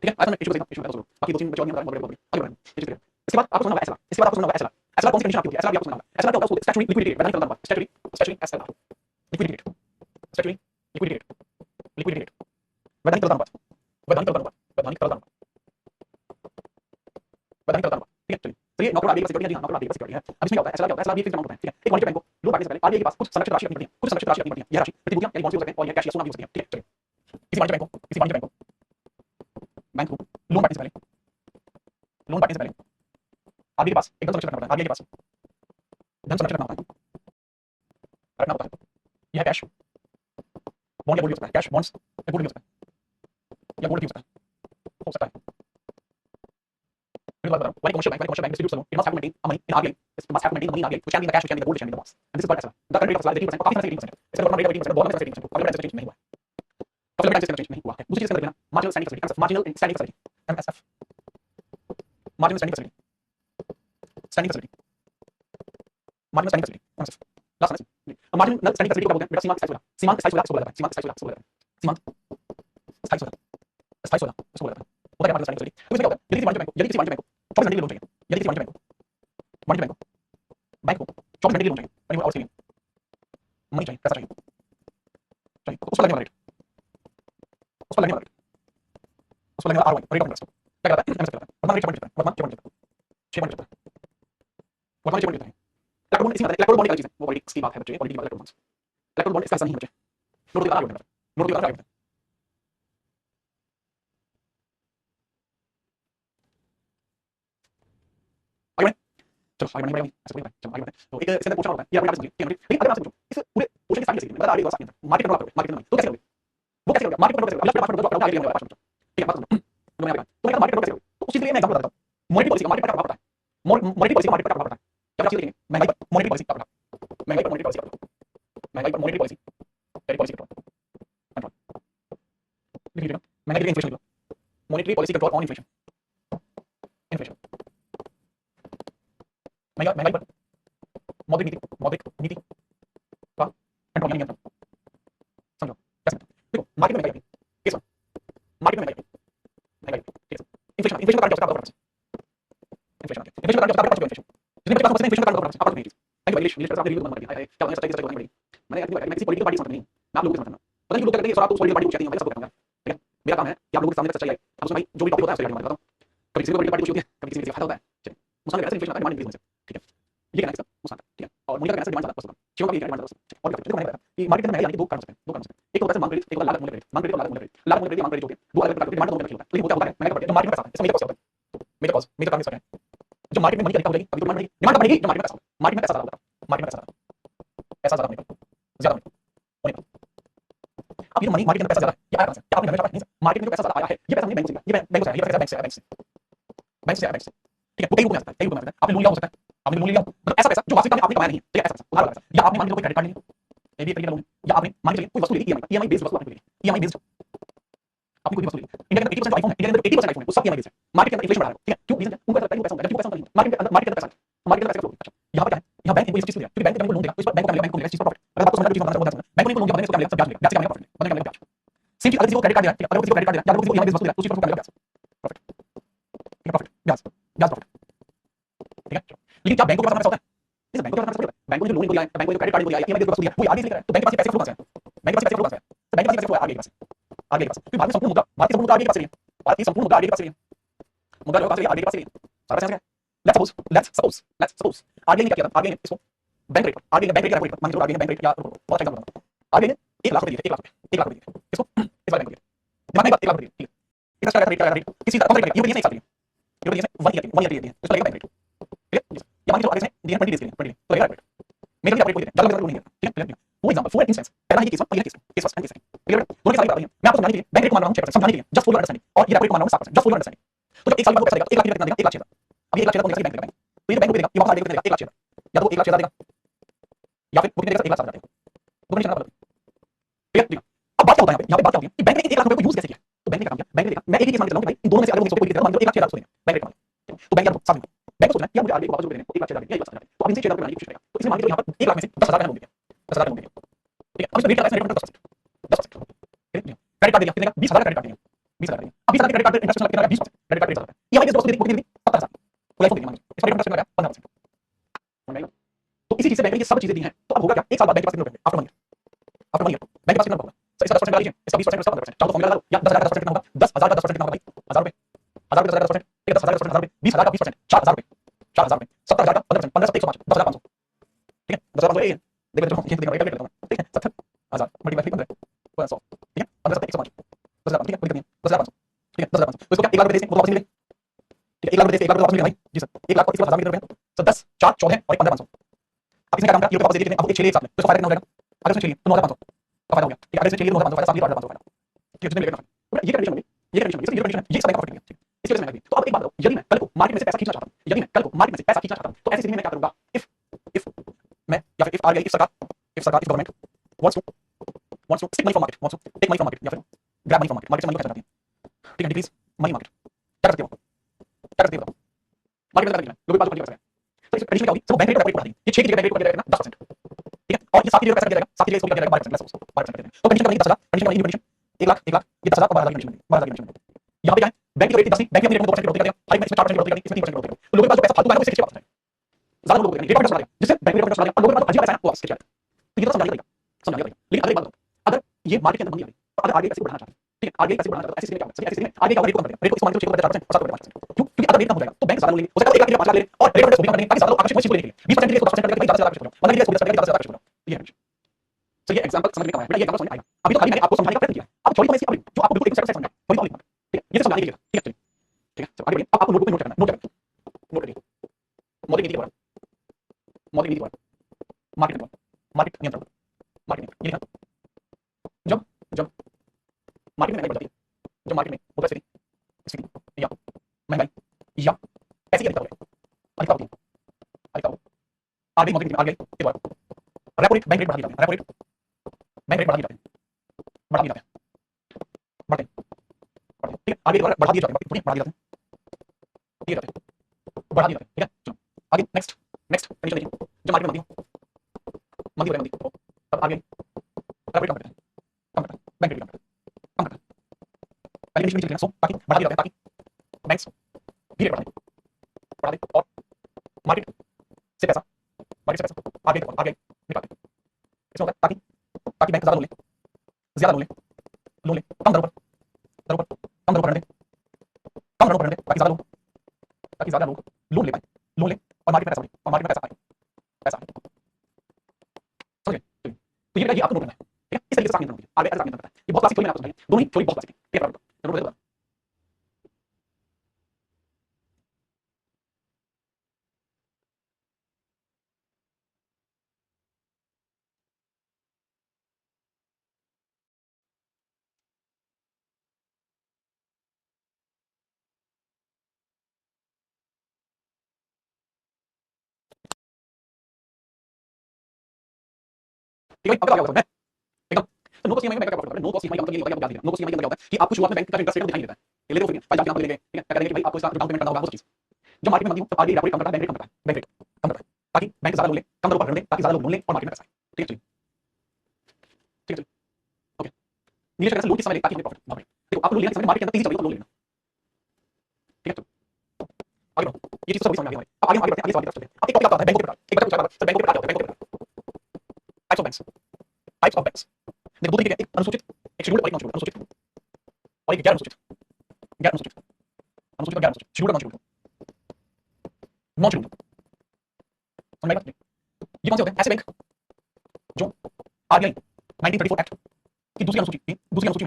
ठीक है आज मैं इशू देखना इशू बाकी 2-3 बच्चों ने बताया बहुत आगे बढ़ेंगे इसके बाद आपको सुनना होगा एसएलआर इसके बाद आपको सुनना होगा एसएलआर एसएलआर कौन सी कंडीशन आपकी होती है एसएलआर आपको सुनना होगा एसएलआर क्या होता है स्टैट्यूटरी लिक्विडिटी रेट वैधानिक तरलता statutory SLR liquidity rate statutory liquidity rate वैधानिक तरलता ठीक है चलिए तो ये नौकरी आगे की सिक्योरिटी है नौकरी आगे की सिक्योरिटी है अब इसमें क्या होता है एसएलआर क्या होता है एसएलआर भी फिक्स्ड अमाउंट होता है ठीक है एक वाणिज्य बैंक को लोन बांटने से पहले आरबीआई के पास कुछ संरक्षित राशि रखनी पड़ती है कुछ संरक्षित राशि रखनी पड़ती है यह राशि प्रतिभूतियां यानी बॉन्ड्स हो सकते हैं और यह कैश या सोना भी हो सकती है ठीक है चलिए किसी वाणिज्य बैंक को लोन बांटने से पहले आरबीआई के पास एक धन संरक्षित रखना पड़ता है आरबीआई के पास धन संरक्षित रखना होता है यह कैश बॉन्ड या गोल्ड हो सकता है कैश बॉन्ड्स या गोल्ड हो सकता है या गोल्ड हो सकता है फिर बात करूं why commercial bank distributes loan it must have maintain money in RBI it must have maintain money in RBI which can be the cash which can be the gold which can be the bonds and this is called SLR the current rate of supply 80% काफी 18% इसका normal rate 18% बहुत ज्यादा 18% काफी ज्यादा change नहीं हुआ काफी ज्यादा चेंज नहीं हुआ है दूसरी चीज के अंदर ना marginal standing facility marginal standing facility MSF marginal standing facility MSF last में मार्जिनल स्टैंडिंग फैसिलिटी को बोलते हैं बेटा सीमांत स्थायी सुविधा इसको बोला जाता है सीमांत स्थायी सुविधा इसको बोला जाता है होता है मार्जिनल स्टैंडिंग फैसिलिटी तो इसमें क्या होता है यदि किसी वाणिज्य बैंक को 24 घंटे के लिए लोन चाहिए यदि किसी वाणिज्य बैंक को 24 घंटे के लिए लोन चाहिए और उसके लिए मनी चाहिए पैसा चाहिए तो उसको लगने उस पर लगने वाला उस पर लगने वाला आर रेट ऑफ इंटरेस्ट क्या कहता है एमएस कहता है वर्तमान रेट 6.75 वर्तमान 6.75 है इलेक्ट्रोल बॉन्ड इसमें इलेक्ट्रोल बॉन्ड एक चीज है वो पॉलिटिक्स की बात है बच्चे पॉलिटिक्स की बात है इलेक्ट्रोल बॉन्ड इसका हिस्सा नहीं बच्चे नोट दिया आगे नोट दिया आगे आगे चलो आगे बढ़ेंगे ऐसे बढ़ेंगे चलो आगे बढ़ते हैं तो एक इसके अंदर पूछना होता है ये अपने आप समझिए ठीक है लेकिन अगर आपसे पूछो इस पूरे क्वेश्चन की सारी कैसे मतलब आगे बात मार्केट कंट्रोल करोगे मार्केट तो कैसे करोगे वो कैसे करोगे मार्केट कंट्रोल कैसे करोगे अल्लाह के पास आगे लेने वाला ठीक है बात समझो तो मैं तो मार्केट कंट्रोल कैसे करोगे तो उस चीज के लिए मैं एग्जांपल बताता हूं मॉनेटरी पॉलिसी का मार्केट का प्रभाव पड़ता है मॉनेटरी पॉलिसी का मार्केट का प्रभाव पड़ता है क्या आप चीज देखेंगे महंगाई पर मॉनेटरी पॉलिसी का प्रभाव महंगाई पर मॉनेटरी पॉलिसी का प्रभाव महंगाई पर मॉनेटरी पॉलिसी टेरी पॉलिसी कंट्रोल लिख लीजिएगा महंगाई पर inflation monetary policy control on inflation inflation महंगाई पर मौद्रिक नीति का कंट्रोल यानी नियंत्रण समझो कैसे देखो मार्केट में महंगाई केस मार्केट में महंगाई ठीक है इन्फ्लेशन इन्फ्लेशन का कारण क्या होता है इन्फ्लेशन का कारण क्या होता है जितने बच्चे समझते हैं इन्फ्लेशन का कारण क्या होता है आप नहीं थैंक यू इंग्लिश आपने रिव्यू बना दिया क्या होना चाहिए सही बड़ी मैंने किसी पॉलिटिकल पार्टी समझ नहीं आप लोगों को समझना पता नहीं लोग क्या करते हैं सर आप तो पॉलिटिकल पार्टी को चाहते हैं मैं सब बताऊंगा ठीक है मेरा काम है कि आप लोगों के सामने सच्चाई आए हम उसमें भाई जो भी टॉपिक होता है उससे बताता हूं कभी किसी को पॉलिटिकल पार्टी होती है कभी किसी में फायदा होता है चलिए मुझे लग रहा है इन्फ्लेशन का डिमांड इंक्रीज होने से ठीक है ये कहना है सब मुझे ठीक है और मुझे कहना है डिमांड ज्यादा बस क्यों का भी डिमांड ज्यादा और क्या देखो मैंने बताया कि मार्केट में महंगाई यानी दो कारण सकते हैं दो कारण सकते हैं एक होता है मांग क्रेडिट एक होता है लागत मूल्य क्रेडिट मांग क्रेडिट और लागत मूल्य क्रेडिट लागत मूल्य क्रेडिट मांग क्रेडिट होती है दो अलग अलग डिमांड दोनों में होता है लेकिन होता है महंगा पड़ता है जो मार्केट में पैसा है इसमें मेजर कॉस्ट होता है मेजर कॉस्ट मेजर कारण है जो मार्केट में मनी अधिक हो जाएगी तभी तो डिमांड बढ़ेगी जो मार्केट में पैसा मार्केट में पैसा ज्यादा होगा मार्केट में पैसा ज्यादा होने पर अब ये मनी मार्केट में पैसा ज्यादा है ये आया कहां से क्या आपने हमेशा नहीं मार्केट में जो पैसा ज्यादा आया है ये पैसा नहीं बैंक से ये बैंक से आया ये पैसा बैंक से बैंक से ठीक है वो कई रूप में आता है कई रूप में आता है आपने लोन लिया हो सकता है आपने लोन लिया मतलब ऐसा पैसा जो वास्तविकता में आपने कमाया नहीं है ठीक है ऐसा पैसा उधार वाला पैसा या आपने मान लीजिए कोई क्रेडिट कार्ड लिया ये भी एक तरीके का लोन है या आपने मान लीजिए कोई वस्तु ली ईएमआई बेस्ड वस्तु आपने ली ईएमआई बेस्ड आपने कोई वस्तु ली इंडिया के अंदर 80% आईफोन है इंडिया के अंदर 80% आईफोन है वो सब ईएमआई बेस्ड है मार्केट के अंदर इन्फ्लेशन बढ़ा रहा है ठीक है क्यों रीजन उनको ऐसा लगता है कि पैसा होगा क्यों पैसा नहीं मार्केट के अंदर पैसा मार्केट के अंदर पैसा फ्लो अच्छा यहां पर क्या है यहां बैंक इनको इस चीज को दिया क्योंकि बैंक ने लोन दिया तो इस पर बैंक को मिलेगा इस चीज पर प्रॉफिट अगर आपको समझना चीज बताना बैंक ने लोन दिया बदले में इसका मिलेगा सब ब्याज मिलेगा ब्याज से क्या मिलेगा प्रॉफिट बदले में मिलेगा ब्याज सेम चीज अगर किसी को क्रेडिट कार्ड दिया अगर किसी को क्रेडिट कार्ड दिया या किसी को ईएमआई बेस्ड वस्तु दिया तो उस चीज पर क्या मिलेगा प्रॉफिट ठीक है प्रॉफिट ब्याज ब्याज प्रॉफिट ठीक है लेकिन क्या बैंक को पैसा होता है इस बैंक को पैसा होता है बैंक को जो लोन दिया बैंक को जो क्रेडिट कार्ड दिया ईएमआई बेस्ड वस्तु दिया वो आगे से लेकर तो बैंक के पास पैसे फ्लो कहां से है बैंक के पास पैसे फ्लो कहां से है तो बैंक के पास पैसे फ्लो आगे के पास आगे के पास फिर भारत में संपूर्ण मुद्रा भारत की संपूर्ण मुद्रा आगे के पास नहीं है भारत की संपूर्ण मुद्रा आगे के पास नहीं है मुद्रा जो पास आगे के पास नहीं है सारा सेंस क्या लेट्स सपोज आगे ने क्या किया था आगे ने इसको बैंक रेट आगे ने बैंक रेट क्या रेट मान लो आगे ने बैंक रेट या बहुत एग्जांपल बताता हूं आगे ने 1 लाख रुपए दिए 1 लाख रुपए इसको इस वाले बैंक को दिमाग में 1 लाख रुपए ठीक है इसका क्या रेट किसी का कौन रेट ये एक साथ दिए ये दिए 1 ईयर दिए इसको लगेगा बैंक रेट ठीक है या मान लो आगे से दिए 20 डेज के लिए 20 तो लगेगा रेट मेरे लिए रेट को दिए ज्यादा नहीं ठीक है वो एग्जांपल फॉर इंस्टेंस पहला ये केस पहला case first and second clear दोनों के साथ बराबर है मैं आपको समझाने के लिए बैंक रेट को मान रहा हूं 6% समझाने के लिए जस्ट फॉर योर अंडरस्टैंडिंग और ये रेट को मान रहा हूं 7% जस्ट फॉर योर अंडरस्टैंडिंग तो जब 1 साल में पैसा देगा 1 लाख कितना देगा 1 लाख 6 अब ये 1 लाख 6 को बैंक देगा तो ये बैंक को देगा ये वापस आगे कितना देगा 1 लाख 6 या तो 1 लाख 6 देगा या फिर वो कितने देगा 1 लाख 7 देगा दोनों निशान बराबर ठीक है अब बात क्या होता है यहां पे बात क्या होती है कि बैंक ने 1 लाख रुपए को यूज कैसे किया तो बैंक ने काम किया बैंक ने देखा मैं एक ही केस मान के चलूं कि भाई इन दोनों में से अगर मुझे कोई देगा मान लो 1 लाख 6 देगा बैंक रेट मान तो बैंक यार साथ में बैंक को सोचना है या मुझे आगे वापस जो देने 1 लाख 6 देगा या 1 लाख 7 तो अब इनसे 6 लाख बनाने की कोशिश करेगा तो इसमें मान के यहां पर 1 लाख में से 10,000 का लोन दिया 10,000 का लोन दिया ठीक है अब इसमें रेट का रेट 10% ठीक है क्रेडिट कार्ड दिया कितने का 20,000 क्रेडिट कार्ड दिया 20,000 दिया अब 20,000 क्रेडिट कार्ड इंटरेस्ट कितना लगा 20% क्रेडिट कार्ड रेट ज्यादा है ईएमआई बेस्ड वस्तु दी कितनी दी 70,000 कोई आईफोन मान इस पर इंटरेस्ट लगा 15% समझ तो इसी चीज से बैंक ने ये सब चीजें दी हैं तो अब होगा क्या 1 साल बाद बैंक के पास कितना रुपए आफ्टर 1 ईयर बैंक के पास कितना होगा सर इसका 10% लीजिए इसका 20% इसका 15% चाहो तो फॉर्मूला लगाओ या 10,000 का 10% कितना होगा 10,000 का 10% कितना होगा भाई 1,000 रुपए 1,000 का 10,000 ठीक है 10,000 का 10% 20,000 का 20% 4,000 रुपए 4,000 रुपए 70,000 का 15% 15 105 10,500 ठीक है 10,500 ये देखो देखो ये देखो कैलकुलेट करना ठीक है 70,000 मल्टीप्लाई 15 100 ठीक है 15 105 10,000 ठीक है कितनी 10,500 ठीक है 10,500 तो इसको क्या 1 लाख रुपए देंगे वो वापस मिलेंगे ठीक है 1 लाख रुपए देंगे 1 लाख रुपए वापस मिलेगा भाई जी सर 1 लाख और इसके बाद 1,000 रुपए सर 10 4 14 और 15,500 अब इसने क्या काम किया ये रुपए वापस दे दिए अब एक 6 ले एक साथ में तो इसका फायदा कितना हो जाएगा अगर इसमें 6 लिए तो 9,500 का फायदा हो गया ठीक है अगर इसमें 6 लिए 9,500 फायदा 7,500 फायदा ठीक है जितने मिलेगा ये कंडीशन होगी ये कंडीशन होगी ये कंडीशन है ये सब बैंक का प्रॉफिट ठीक है इसके वजह से तो अब एक बात बताओ यदि मैं कल को मार्केट में से पैसा खींचना चाहता हूं यदि मैं कल को मार्केट में से पैसा खींचना चाहता हूं तो ऐसी स्थिति में मैं क्या करूंगा इफ मैं या फिर if RBI if government wants to stick money from market wants to take money from market या फिर grab money from market से money को कैसे जाती है ठीक है डिक्रीज मनी मार्केट क्या करते हो क्या करते हो मार्केट में क्या लोगों के पास मनी पैसा है तो इस कंडीशन में क्या होगी सब बैंक रेट को बढ़ा देंगे ये 6 की जगह बैंक रेट को देगा 10% ठीक है और ये 7 की जगह पैसा किया जाएगा 7 की जगह इसको किया जाएगा 12% तो कंडीशन बनेगी 10,000 कंडीशन बनेगी कंडीशन 1 लाख ये 10,000 और 12,000 की कंडीशन बनेगी 12,000 की कंडीशन बनेगी यहां पे क्या है बैंक की रेट 10 बैंक की रेट में 2% बढ़ोतरी कर दिया हाई में इसमें 4% बढ़ोतरी कर दी इसमें 3% बढ़ोतरी कर दी तो लोगों के पास जो पैसा फालतू का है वो इससे वापस आएगा ज्यादा लोगों को रेट बढ़ा दिया जिससे बैंक रेट बढ़ा दिया और लोगों के पास अजीब पैसा है वो वापस खींच जाएगा तो ये तो समझ आ गया लेकिन अगर एक बात लेकिन ये मार्केट के अंदर मंदी आ गई तो अगर आगे पैसे बढ़ाना चाहते हैं ठीक है, आरबीआई पैसे बढ़ाना चाहता है, ऐसी स्थिति में क्या होगा? ऐसी स्थिति में आरबीआई का रेट को कम कर देगा, रेट को इसको मान लीजिए 6% और 7% क्यों? क्योंकि अगर रेट कम हो जाएगा तो बैंक ज्यादा लोन लेंगे, हो सकता है 1 लाख के लिए 5 लाख ले और रेट ऑफ इंटरेस्ट भी कम कर देंगे ताकि ज्यादा लोग आकर्षित हो लेने के लिए 20% के लिए 10% के लिए ज्यादा से ज्यादा आकर्षित हो जाओ, मतलब ये 20% के लिए ज्यादा से ज्यादा आकर्षित हो जाओ। ये है विषय। तो ये एग्जांपल समझ में कम आया, बेटा ये एग्जांपल समझ में आएगा। अभी तो खाली मैंने आपको समझाने का प्रयत्न किया, अब थोड़ी कम जो आपको बिल्कुल एकदम समझ में थोड़ी और लिखना, ठीक है, ये तो समझाने के लिए, ठीक है, ठीक है, चलो आगे बढ़िए। अब आपको नोटबुक में नोट करना, नोट करना, नोट करिए। मौद्रिक नीति के द्वारा, मौद्रिक नीति के द्वारा मार्केट नियंत्रण, मार्केट नियंत्रण, मार्केट नियंत्रण, ये लिखना। जब जब मार्केट में महंगाई बढ़ जाती है, जब मार्केट में मुद्रास्फीति या महंगाई या पैसे की अधिकता होती है, अधिकता होती है, आरबीआई मौद्रिक नीति में आरबीआई के द्वारा रेपो रेट, बैंक रेट बढ़ा दिए जाते हैं, रेपो रेट, बैंक रेट बढ़ा दिए जाते हैं, बढ़ा दिए जाते हैं, बढ़ते हैं, बढ़ते हैं, ठीक है, आरबीआई द्वारा बढ़ा दिए जाते हैं, बढ़ा दिए जाते हैं, दिए जाते हैं, बढ़ा दिए जाते हैं, ठीक है, चलो आगे नेक्स्ट नेक्स्ट कंडीशन देखिए, जब मार्केट में मंदी हो रही है, तब आरबीआई रेपो रेट कम करता है, कम करता है, बैंक रेट कम करता है, कम करता है, पहले कंडीशन लिखना, सो ताकि बढ़ा दिए जाते हैं, ताकि बैंक्स भी रेट बढ़ा दे और मार्केट से पैसा, मार्केट से पैसा आरबीआई निकालते हैं, इसमें होता है ताकि ताकि बैंक ज्यादा लोन ले, लोन ले कम दरों पर, कम दरों पर रहने दे, कम दरों पर रहने दे ताकि ज्यादा लोग लोन ले पाए, लोन ले और मार्केट में पैसा बढ़े, और मार्केट में पैसा आए, पैसा आए, समझ गए? तो ये बेटा ये आपको नोट करना है, ठीक है, इस तरीके से सामने होती है, आरबीआई सामने करता है, ये बहुत क्लासिक थ्योरी मैंने आपको समझाई, दोनों ही थ्योरी बहुत क्लासिक है, ठीक है, नोट कर दो। ठीक है, अब क्या होगा एकदम, तो नो कॉस्ट ईएमआई में क्या करते हैं, नो कॉस्ट ईएमआई का मतलब ये होता है, आपको याद दिया, नो कॉस्ट ईएमआई का मतलब होता है कि आपको शुरुआत में बैंक का इंटरेस्ट रेट दिखाई नहीं देता है, ये ले लो फिर फाइल आप लेंगे, ठीक है, क्या करेंगे कि भाई आपको इसका डाउन पेमेंट करना होगा, वो सब चीज जब मार्केट में मंदी हो तब आरबीआई रेपो रेट कम करता है, बैंक रेट कम करता है, बैंक रेट कम करता है ताकि बैंक ज्यादा लोन ले, कम दरों पर ऋण दे ताकि ज्यादा लोग लोन ले और मार्केट में पैसा आए, ठीक है, चलिए, ठीक है, ओके, निवेश करने से लोन किस समय ले ताकि हमें प्रॉफिट ना बढ़े, देखो आपको लोन लेना किस समय मार्केट के अंदर तेजी चल रही है तो लोन लेना, ठीक है, आगे बढ़ो, ये चीज तो सभी समझ में आ गई हमारे, अब आगे हम आगे बढ़ते हैं, अगली सवाल की तरफ चलते हैं, अब एक टॉपिक आता है बैंकों के प्रकार, एक बच्चा पूछा था सर बैंकों के प्रकार क्या होते हैं, बैंकों के प्रकार, types of banks, types of banks, देखो दो तरीके के, एक अनुसूचित, एक शेड्यूल्ड और एक नॉन शेड्यूल्ड, अनुसूचित और एक गैर अनुसूचित, गैर अनुसूचित, अनुसूचित और गैर अनुसूचित, शेड्यूल्ड और नॉन शेड्यूल्ड, नॉन शेड्यूल्ड, समझ में आएगा? ये कौन से होते हैं? ऐसे बैंक जो आरबीआई 1934 एक्ट की दूसरी अनुसूची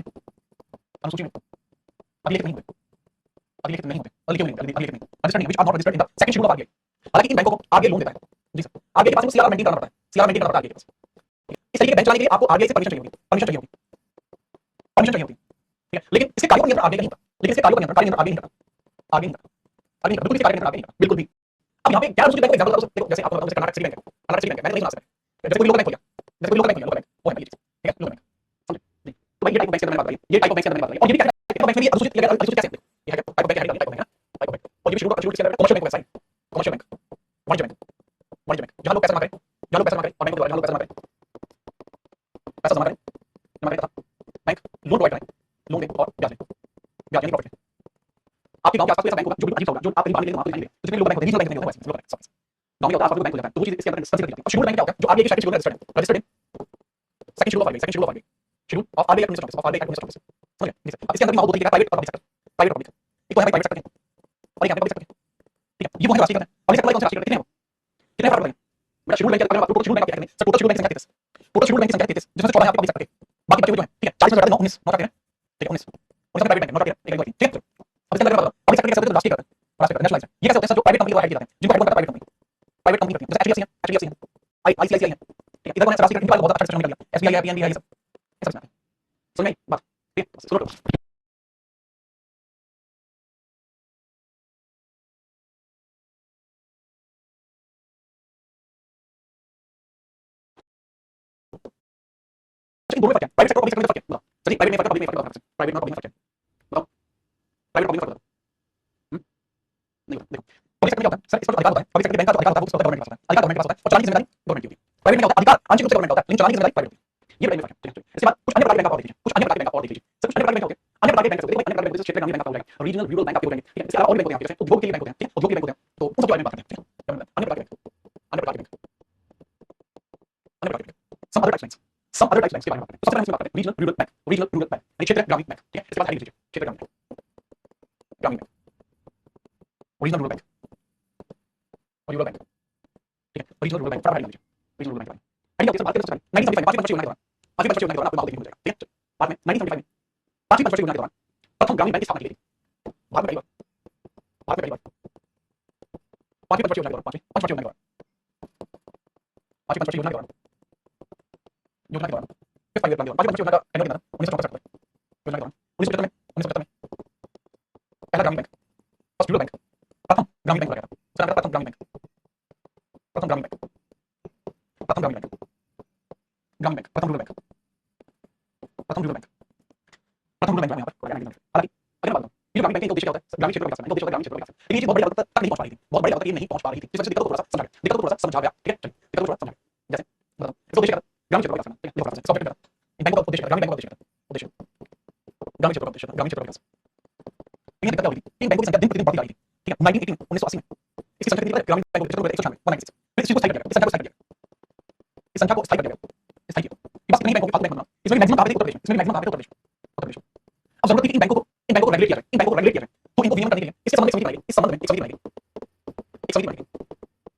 में अभिलेखित नहीं होते, अभिलेखित नहीं होते, अभिलेखित नहीं, रजिस्टर्ड नहीं, which are not registered in the second schedule of RBI. हालांकि इन बैंकों को आरबीआई लोन देता है, जी सर, आरबीआई के पास सीआर मेंटेन करना पड़ता है, सीआर मेंटेन करना पड़ता है आरबीआई के पास, इस तरीके के बैंक चलाने के लिए आपको आरबीआई से परमिशन चाहिए होगी, परमिशन चाहिए होगी, परमिशन चाहिए होगी, ठीक है, लेकिन इसके कार्यों का नियंत्रण आरबीआई नहीं होता, लेकिन इसके कार्यों का नियंत्रण आरबीआई नहीं करता, आरबीआई नहीं करता, आरबीआई नहीं करता, बिल्कुल इसके कार्य नियंत्रण आरबीआई नहीं करता, बिल्कुल भी। अब यहाँ पे गैर अनुसूचित बैंक का एग्जांपल देखो, जैसे आपको कर्नाटक सिटी बैंक है, कर्नाटक सिटी बैंक मैंने नहीं सुना सकता, जैसे कोई लोकल बैंक हो गया, जैसे कोई लोकल बैंक हो गया, वो है ये चीज, ठीक है, लोकल बैंक, समझे? तो भाई ये टाइप ऑफ बैंक के अंदर मैंने बात करी, ये टाइप ऑफ बैंक के अंदर मैंने बात करी, और ये भी क्या टाइप ऑफ बैंक में भी अनुसूचित या अनुसूचित कैसे, ये है टाइप ऑफ बैंक है, टाइप ऑफ बैंक है, टाइप ऑफ बैंक, और ये भी शेड्यूल किसके अंदर, कमर्शियल बैंक वैसा ही, कमर्शियल बैंक, वाणिज्य बैंक, वाणिज्य बैंक, जहां लोग पैसा जमा करें, जहां लोग पैसा जमा करें, और बैंक द्वारा जहां लोग पैसा जमा करें, पैसा जमा करें, तथा बैंक लोन प्रोवाइड करें, लोन दे और ब्याज ले, ब्याज यानी प्रॉफिट। आपके गांव के आसपास कोई ऐसा बैंक होगा जो बिल्कुल अजीब सा होगा, जो आप कहीं पानी लेने वहां पे नहीं दे, जितने लोग बैंक होते हैं, रीजनल बैंक नहीं होते हैं, लोकल बैंक, सब गांव में होता है, आसपास बैंक हो जाता है, तो वो चीज इसके अंदर कंसीडर की जाती है। और शेड्यूल बैंक क्या होगा, जो आरबीआई के सेकंड शेड्यूल में रजिस्टर्ड है, second schedule of RBI, second schedule of RBI, schedule of RBI act 1927, of RBI act 1927, समझ गए? अब इसके अंदर भी माहौल दो तरीके का, प्राइवेट और पब्लिक सेक्टर, प्राइवेट और पब्लिक, एक तो है प्राइवेट सेक्टर और एक है पब्लिक सेक्टर, ठीक है, ये वो है राष्ट्रीय है, पब्लिक सेक्टर कौन सा राष्ट्रीय कितने हैं, कितने फर्क पड़ेंगे? मेरा शेड्यूल बैंक अगर आप टोटल शेड्यूल बैंक क्या सर, टोटल शेड्यूल बैंक की संख्या 33, टोटल शेड्यूल बैंक की संख्या 33, जिसमें से 14 है आपके पब्लिक सेक्टर के, बाकी बचे हुए जो हैं, ठीक है, 40 में से 9 19 9 हैं, ठीक है, 19 और इसमें प्राइवेट बैंक नॉट ठीक है, ठीक है। अब इसके अंदर पब्लिक सेक्टर कैसे होते हैं, राष्ट्रीय करते हैं, राष्ट्रीय नेशनलाइज, ये कैसे होते हैं सर, जो प्राइवेट कंपनी द्वारा हेड किए जाते हैं, जिनको हेड करता है प्राइवेट कंपनी करती है, जैसे एचडीएफसी है, आईसीआईसीआई है, ठीक है, इधर कौन है राष्ट्रीय करने बहुत अच्छा सिस्टम निकल गया, एसबीआई है, पीएनबी है, ये सब ऐसा है, समझ में आई बात, ठीक है, सुनो दोनों में फर्क है, प्राइवेट सेक्टर और पब्लिक सेक्टर में फर्क है, बताओ चलिए, प्राइवेट में फर्क है, पब्लिक में फर्क है, प्राइवेट में पब्लिक में फर्क है, बताओ प्राइवेट पब्लिक में फर्क है, नहीं देखो पब्लिक सेक्टर में क्या होता है सर, इसका जो अधिकार होता है, पब्लिक सेक्टर बैंक का जो अधिकार होता है वो किसका होता है, गवर्नमेंट के पास होता है, अधिकार गवर्नमेंट के पास होता है और चलाने की जिम्मेदारी गवर्नमेंट की होती है। प्राइवेट में क्या होता है, अधिकार आंशिक रूप से गवर्नमेंट का होता है, लेकिन चलाने की जिम्मेदारी प्राइवेट होती है, ये प्राइवेट में फर्क है, ठीक है। इसके बाद कुछ अन्य प्रकार के बैंक आप और देख लीजिए, कुछ अन्य प्रकार के बैंक आप और देख लीजिए, सब कुछ अन्य प्रकार के बैंक होते हैं, अन्य प्रकार के बैंक होते हैं, अन्य प्रकार के बैंक जैसे क्षेत्र ग्रामीण बैंक आपका हो जाएगा, रीजनल रूरल बैंक आपके हो जाएंगे, ठीक है, इसके अलावा और भी बैंक होते हैं, जैसे उद्योग के लिए बैंक होते हैं, ठीक है, उद्योग के लिए बैंक होते हैं, तो उन सब के बारे में बात करते हैं, ठीक है, अन्य प्रकार के बैंक, अन्य प्रकार के बैंक, अन्य प्रकार के bank, some other types banks, some other types banks के बारे में बात करें, तो सबसे पहले हम इसमें बात करें regional rural bank, regional rural bank, क्षेत्र ग्रामीण बैंक, ठीक है, इसके बाद हेडिंग लीजिए, क्षेत्र ग्रामीण बैंक, ग्रामीण बैंक, ओरिजिनल रूरल बैंक और यूरो बैंक, ठीक है, ओरिजिनल रूरल बैंक, फटाफट हेडिंग लीजिए, ओरिजिनल रूरल बैंक, हेडिंग आपके बात करें सबसे पहले 1975 पांचवें पंचवर्षीय योजना के दौरान, पांचवें पंचवर्षीय योजना के दौरान आपको माहौल देखने को मिलेगा, ठीक है, बाद में 1975 में पांचवें पंचवर्षीय योजना के दौरान प्रथम ग्रामीण बैंक की स्थापना की गई, भारत में पहली बार, भारत में पहली बार पांचवें पंचवर्षीय योजना के दौरान, पांचवें पंचवर्षीय योजना के दौरान, पांचवें पंचवर्षीय योजना के दौरान, योजना के दौरान, फिफ्थ फाइव ईयर प्लान के दौरान, पांचवें पंचवर्षीय योजना का एनुअल कितना था 1974 योजना के दौरान, 1975 में पहला ग्रामीण बैंक, फर्स्ट यूरो बैंक, प्रथम ग्रामीण बैंक हो गया था, सर प्रथम ग्रामीण बैंक, प्रथम ग्रामीण बैंक, प्रथम ग्रामीण बैंक, ग्रामीण बैंक, प्रथम रूरल बैंक, प्रथम रूरल बैंक, प्रथम रूरल बैंक यहाँ पर हालांकि अगर बात ये ग्रामीण बैंक का उद्देश्य क्या होता है, ग्रामीण क्षेत्र का विकास करना, उद्देश्य ग्रामीण क्षेत्र का विकास, लेकिन ये बहुत बड़ी लेवल तक नहीं पहुंच पा रही थी, बहुत बड़ी लेवल तक ये नहीं पहुंच पा रही थी, इस वजह से दिक्कत को थोड़ा सा समझा गया, दिक्कत को थोड़ा सा समझा गया, ठीक है, दिक्कत को थोड़ा समझा गया, जैसे बताओ इसका उद्देश्य क्या था, ग्रामीण क्षेत्र का विकास करना, ठीक है, देखो सब करना, बैंकों का उद्देश्य, ग्रामीण बैंक का उद्देश्य, उद्देश्य ग्रामीण क्षेत्र का उद्देश्य, ग्रामीण क्षेत्र का विकास, लेकिन दिक्कत क्या हुई थी, इन बैंकों की संख्या दिन प्रतिदिन बढ़ती जा रही थी, ठीक है, 1980 में इसकी संख्या कितनी थी, ग्रामीण बैंकों की संख्या 196, फिर इस चीज को स्थायी कर दिया, इस संख्या को स्थायी कर दिया, इस संख्या को स्थायी किया, बस इन्हीं बैंकों के फालतू बैंक बनना, इसमें मैक्सिमम कहां पे उत्तर प्रदेश, इसमें मैक्सिमम कहां पे उत्तर प्रदेश, उत्तर प्रदेश, अब जरूरत थी कि इन बैंकों को रेगुलेट किया जाए, इन बैंकों को रेगुलेट किया जाए, तो इनको विनियमन करने के लिए इसके संबंध में एक समिति बनाई गई, इस संबंध में एक समिति बनाई गई, एक समिति बनाई गई,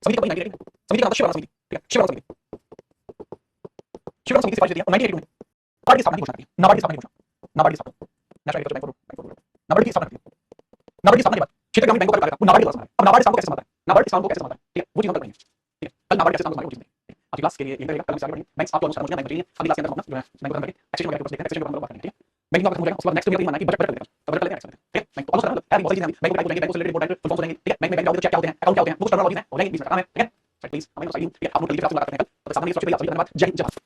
समिति को बनाई गई, समिति का नाम शिवराम समिति, ठीक है, शिवराम समिति, शिवराम समिति सिफारिश देती है, 1982 में नाबार्ड की स्थापना की घोषणा करती है, नाबार्ड की स्थापना की घोषणा, नाबार्ड की स्थापना, नेशनल एग्रीकल्चर बैंक, नाबार्ड की स्थापना करती है, नाबार्ड की स्थापना के बाद क्षेत्र ग्रामीण बैंकों का कार्य वो नाबार्ड के द्वारा संभाला, अब नाबार्ड किसान को कैसे संभालता है, नाबार्ड किसान को कैसे संभालता है, ठीक है, वो चीज हम कल पढ़ेंगे, ठीक है, कल नाबार्ड कैसे किसान को संभालेगा वो चीज देखेंगे, आज की क्लास के लिए यही रहेगा, कल हम आगे बढ़ेंगे, बैंक्स आपको ऑलमोस्ट समझ गए, बैंक चाहिए, अगली क्लास के अंदर हम अपना जो है बैंक खत्म करके एक्सेशन वगैरह कुछ देखते हैं, एक्सेशन वगैरह बात करेंगे, ठीक है, बैंकिंग का खत्म हो जाएगा, उसके बाद नेक्स्ट वीडियो में कि बजट कर देगा, तब बजट कर लेंगे, ठीक है, बैंक तो ऑलमोस्ट है, बहुत सारी चीजें बैंक को बैंकों से रिलेटेड रिपोर्ट फुल फॉर्म सुनेंगे, ठीक है, बैंक में क्या होते हैं, अकाउंट क्या होते हैं, वो टर्मिनोलॉजीज हैं, हो जाएंगे 20 मिनट का काम है, ठीक है, प्लीज हमें साइड ये आप लोग जल्दी से क्लास लगा करते हैं कल, तो सामने ये सबसे पहले आप सभी धन्यवाद, जय हिंद, जय भारत।